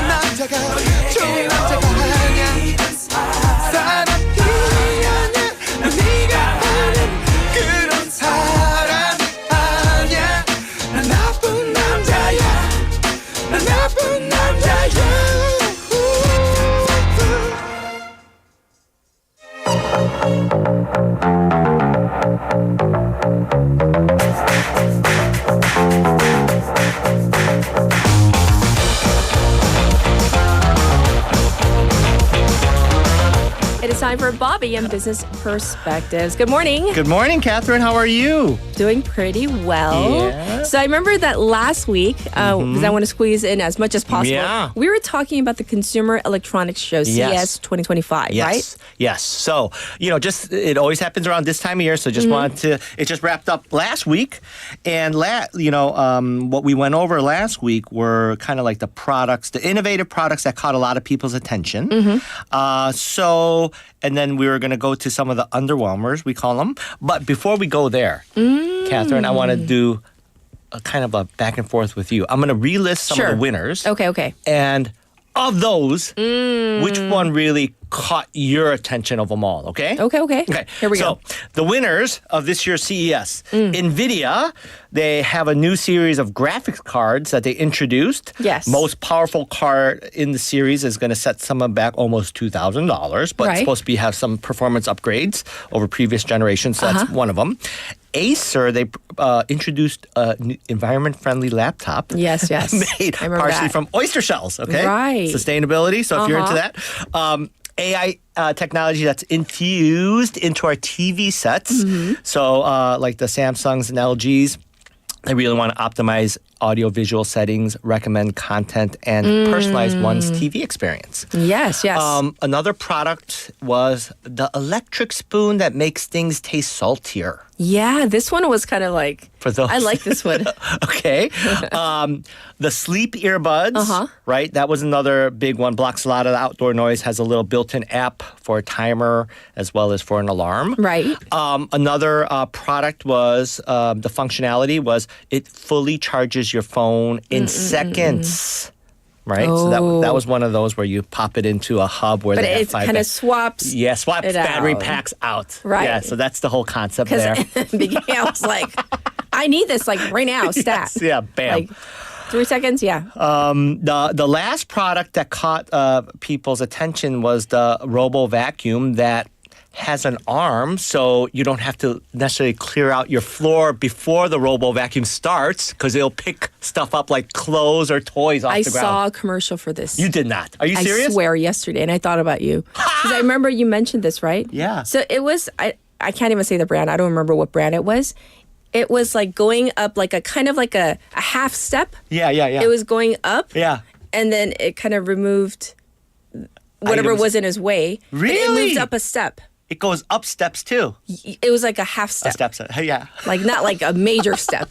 남자가 아냐 사람이 아냐 난 네가 아는 그런 사람이 아냐 난 나쁜 남자야 난 나쁜 남자야 It is time for Bobby and Business Perspectives. Good morning. Good morning, Catherine. How are you? Doing pretty well. Yeah. So I remember that last week, because I want to squeeze in as much as possible, Yeah. we were talking about the Consumer Electronics Show, CES 2025, right? Yes. So, just it always happens around this time of year. So just wanted to, it just wrapped up last week. And, what we went over last week were kind of like the products, the innovative products that caught a lot of people's attention. And then we were going to go to some of the underwhelmers, we call them. But before we go there, Catherine, I want to do a kind of a back and forth with you. I'm going to relist some of the winners. Okay. And of those, which one really caught your attention of them all, okay? Okay. Here we go. So, the winners of this year's CES, NVIDIA, they have a new series of graphics cards that they introduced. Yes. Most powerful card in the series is going to set someone back almost $2,000, but it's supposed to have some performance upgrades over previous generations, so that's one of them. Acer, they introduced an environment-friendly laptop. Yes. Made partially from oyster shells, okay? Right. Sustainability, so if you're into that. AI technology that's infused into our TV sets. So like the Samsungs and LGs, they really want to optimize audio-visual settings, recommend content, and personalize one's TV experience. Yes. Another product was the electric spoon that makes things taste saltier. Yeah, this one was kind of like, For those. I like this one. Okay. The sleep earbuds, right? That was another big one. Blocks a lot of the outdoor noise, has a little built-in app for a timer as well as for an alarm. Right. Another product was, the functionality was it fully charges your phone in seconds. Right? So that was one of those where you pop it into a hub where But they have it 5 kind of swaps. Yeah, swaps it battery out. packs out. Right. Yeah, so that's the whole concept there. Because I was like, I need this like right now, stat. Yes, yeah, bam. Like 3 seconds, yeah. The last product that caught people's attention was the Robo Vacuum that has an arm, so you don't have to necessarily clear out your floor before the Robo Vacuum starts, because it'll pick stuff up like clothes or toys off I the ground. saw a commercial for this. You did not. Are you serious? I swear yesterday, and I thought about you. Because I remember you mentioned this, right? Yeah. So it was, I can't even say the brand. I don't remember what brand it was. It was like going up like a kind of like a half step. Yeah. It was going up. Yeah. And then it kind of removed whatever items. was in his way. Really? It moved up a step. It goes up steps too. It was like a half step. A step. Yeah. Like not like a major step.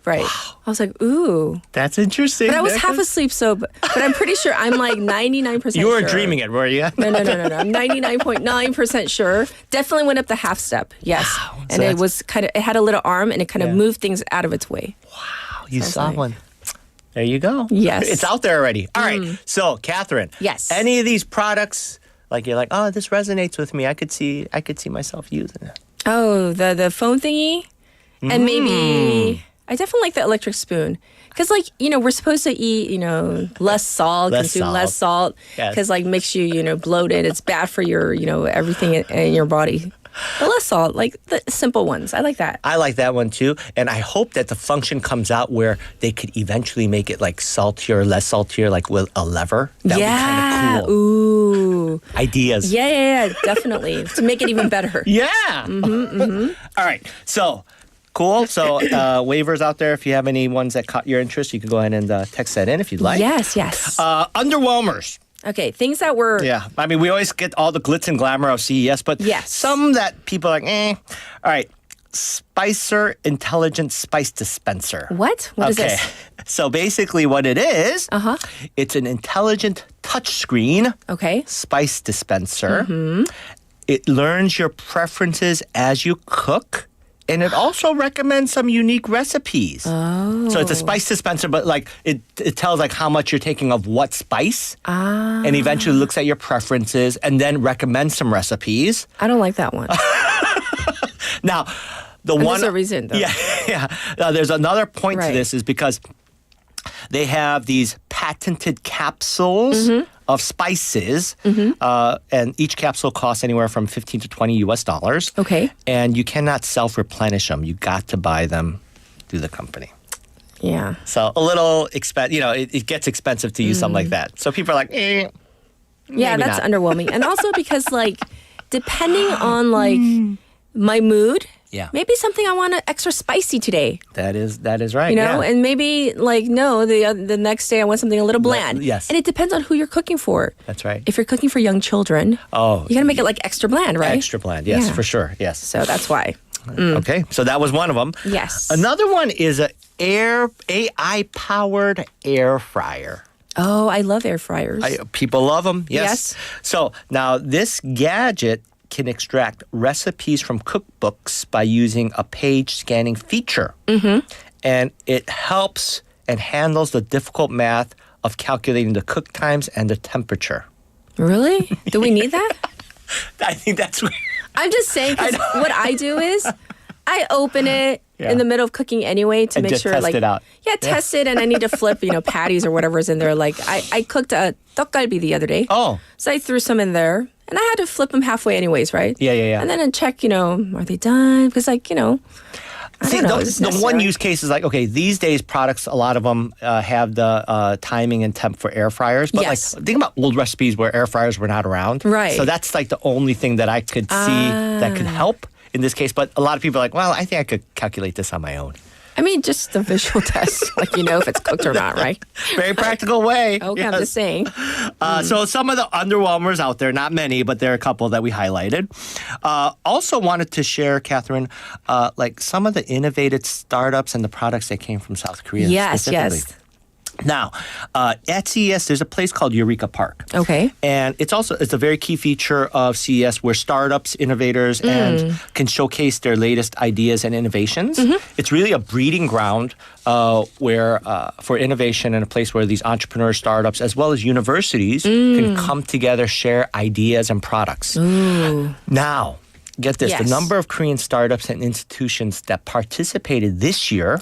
Right. I was like, ooh. That's interesting. But I was half asleep, but I'm pretty sure I'm like 99% You were sure. dreaming it, were you? No. I'm 99.9% sure. Definitely went up the half step. Yes. Wow. And it was it had a little arm and it kind of moved things out of its way. Wow. You So I was saw like- one. There you go. Yes. It's out there already. All right. So, Catherine. Yes. Any of these products, like you're like, oh, this resonates with me. I could see myself using it. Oh, the phone thingy? And maybe I definitely like the electric spoon. Because, like, we're supposed to eat, less salt, consume less salt. Yes. Because, like, makes you, bloated. It's bad for your, everything in your body. But less salt, like the simple ones. I like that. I like that one too. And I hope that the function comes out where they could eventually make it like saltier, less saltier, like with a lever. That would be kind of cool. Ooh. Ideas. Yeah, definitely. To make it even better. Yeah. All right. So, cool. So, waivers out there. If you have any ones that caught your interest, you can go ahead and text that in if you'd like. Yes. Underwhelmers. Okay, things that were... Yeah. I mean, we always get all the glitz and glamour of CES, but some that people are like, All right. Spicer Intelligent Spice Dispenser. What? What is this? So basically what it is, it's an intelligent touchscreen spice dispenser. It learns your preferences as you cook. And it also recommends some unique recipes. Oh. So it's a spice dispenser, but like it tells like how much you're taking of what spice. And eventually looks at your preferences and then recommends some recipes. I don't like that one. Now, there's a reason though. Yeah. Now, there's another point to this is because they have these patented capsules of spices, and each capsule costs anywhere from $15 to $20. Okay. And you cannot self-replenish them. You got to buy them through the company. Yeah. So a little it gets expensive to use something like that. So people are like, Yeah, maybe that's not. underwhelming. And also because like depending on like my mood, maybe something I want extra spicy today. That is right. And maybe like the next day I want something a little bland. Yes. And it depends on who you're cooking for. That's right. If you're cooking for young children, you got to make it like extra bland, right? Extra bland, yes, for sure, yes. So that's why. Okay, so that was one of them. Yes. Another one is a AI-powered air fryer. Oh, I love air fryers. People love them, yes. So now this gadget can extract recipes from cookbooks by using a page scanning feature. And it helps and handles the difficult math of calculating the cook times and the temperature. Really? Do we need that? I think that's weird. I'm just saying, because what I do is I open it in the middle of cooking anyway to And make just sure, test like, it out. Test it, and I need to flip, patties or whatever's in there. Like I cooked a tteokgalbi the other day. Oh, so I threw some in there, and I had to flip them halfway anyways, right? Yeah. And then I check, are they done? Because I See, don't know, it's the one necessary. use case is like, okay, these days products, a lot of them have the timing and temp for air fryers. But like, think about old recipes where air fryers were not around. Right. So that's like the only thing that I could see that could help in this case. But a lot of people are like, well, I think I could calculate this on my own. I mean, just the visual test, like if it's cooked or not, right? Very practical way. Okay, I'm just saying. So some of the underwhelmers out there, not many, but there are a couple that we highlighted. Also wanted to share, Catherine, like some of the innovative startups and the products that came from South Korea. Yes. Now, at CES, there's a place called Eureka Park. Okay. And it's a very key feature of CES where startups, innovators, and can showcase their latest ideas and innovations. It's really a breeding ground where for innovation and a place where these entrepreneurs, startups, as well as universities can come together, share ideas and products. Now, get this. Yes. The number of Korean startups and institutions that participated this year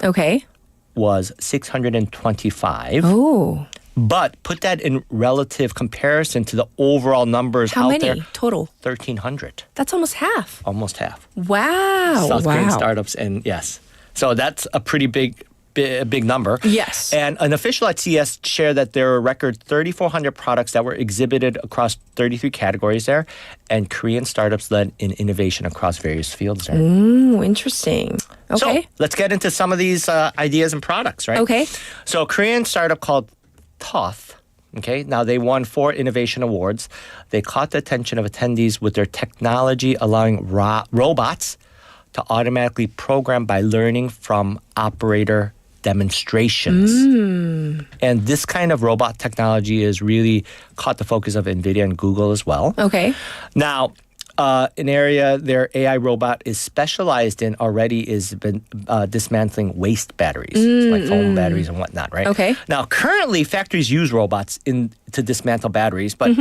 was 625. Oh. But put that in relative comparison to the overall numbers How out many there. total? 1,300. That's almost half. Almost half. Wow. South Korean startups, and yes. So that's a pretty big number. Yes. And an official at CES shared that there were a record 3,400 products that were exhibited across 33 categories there, and Korean startups led in innovation across various fields there. Interesting. Okay. So let's get into some of these ideas and products, right? Okay. So a Korean startup called Toth. Okay, now they won 4 innovation awards. They caught the attention of attendees with their technology allowing robots to automatically program by learning from operator demonstrations. And this kind of robot technology has really caught the focus of NVIDIA and Google as well. Okay. Now, an area their AI robot is specialized in already is been dismantling waste batteries, so like phone batteries and whatnot, right? Okay. Now, currently, factories use robots to dismantle batteries, but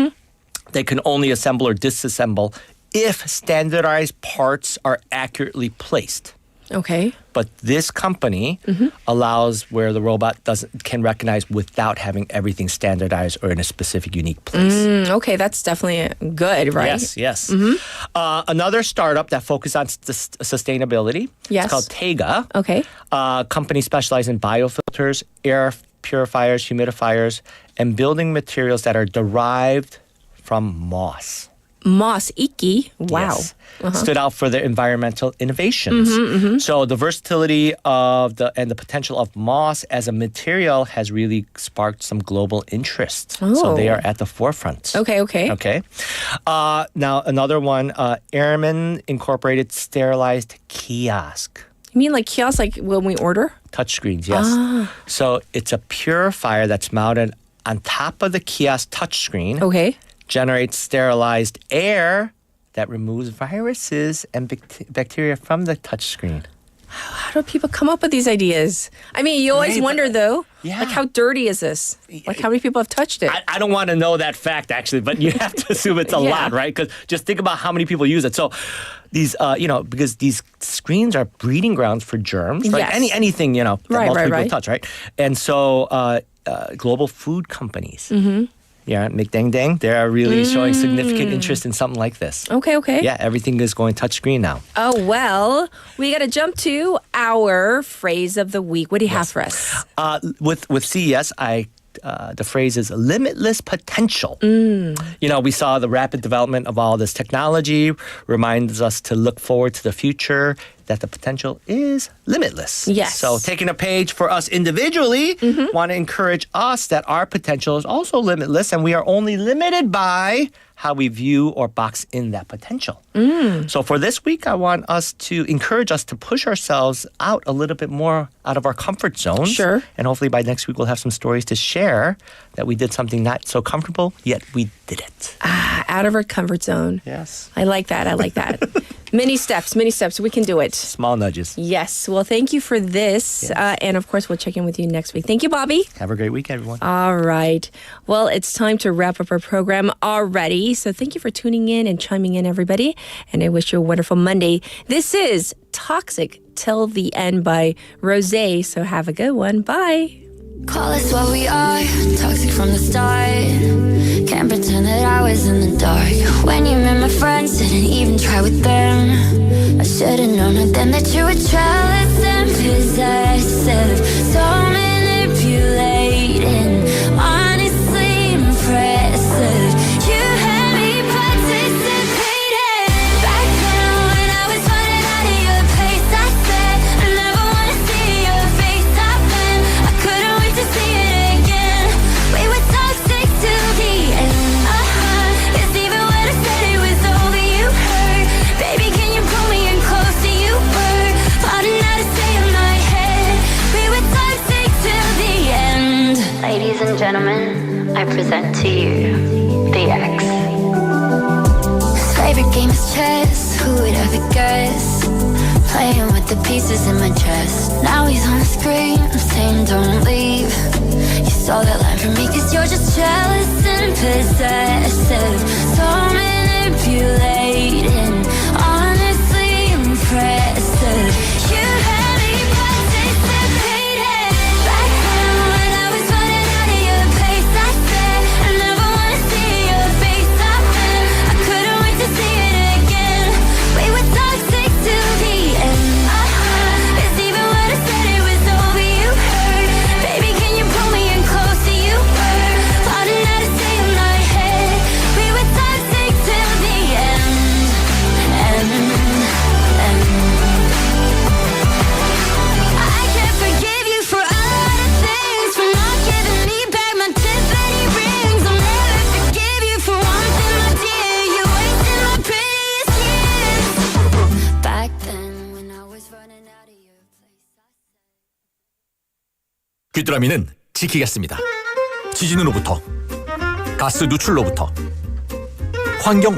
they can only assemble or disassemble if standardized parts are accurately placed. Okay. But this company allows where the robot can recognize without having everything standardized or in a specific unique place. Okay, that's definitely good, right? Yes. Another startup that focuses on sustainability. Yes. It's called Tega. Okay. Company specialized in biofilters, air purifiers, humidifiers, and building materials that are derived from moss. Moss, Iki. Wow. Yes. Stood out for their environmental innovations. So the versatility of and the potential of moss as a material has really sparked some global interest. So they are at the forefront. Okay. Now another one, Airman Incorporated sterilized kiosk. You mean like kiosk, like when we order? Touchscreens, yes. So it's a purifier that's mounted on top of the kiosk touchscreen. Okay. Generates sterilized air that removes viruses and bacteria from the touchscreen. How do people come up with these ideas? I mean, you always wonder, though, like how dirty is this? Like how many people have touched it? I don't want to know that fact, actually, but you have to assume it's a lot, right? Because just think about how many people use it. So these, because these screens are breeding grounds for germs, right? Yes. Anything, that multiple people right. touch, right? And so global food companies, yeah, McDang, they're really showing significant interest in something like this. Okay. Yeah, everything is going touchscreen now. Oh, well, we got to jump to our phrase of the week. What do you have for us? With CES, the phrase is limitless potential. We saw the rapid development of all this technology reminds us to look forward to the future, that the potential is limitless. Yes. So taking a page for us individually, want to encourage us that our potential is also limitless and we are only limited by how we view or box in that potential. So for this week, I want us to encourage us to push ourselves out a little bit more out of our comfort zones. Sure. And hopefully by next week, we'll have some stories to share that we did something not so comfortable, yet we did it. Out of our comfort zone. Yes. I like that. Many steps. We can do it. Small nudges. Yes. Well, thank you for this. And of course, we'll check in with you next week. Thank you, Bobby. Have a great week, everyone. All right. Well, it's time to wrap up our program already. So thank you for tuning in and chiming in, everybody. And I wish you a wonderful Monday. This is Toxic Till the End by Rosé. So have a good one. Bye. Call us what we are, toxic from the start. Can't pretend that I was in the dark. When you met my friends, didn't even try with them. I should've known it then that you were jealous and possessive. So manipulating, honestly impressive. You had me participating. Back then when I was running out of your place, I said I never wanna see your face. I couldn't wait to see it again. We were toxic till the end. Yes, even when I said it was over, you hurt. Baby, can you pull me in closer? You were plotting how to stay in my head. We were toxic till the end. Ladies and gentlemen, I present to you the X. His favorite game is chess. Who would ever guess? Playing with the pieces in my chest. Now he's on the screen, I'm saying don't leave. You saw that line from me cause you're just jealous and possessive. So manipulating, honestly impressive. You had me participating. Back then when I was running out of your place, I said I never wanna see your face. I couldn't wait to see it again. We were toxic till the end. It's even when I said it was over, you hurt. Baby, can you pull me in closer? You were plotting how to stay in my head. We were toxic till the end. 귀뚜라미는 지키겠습니다. 지진으로부터, 가스 누출로부터, 환경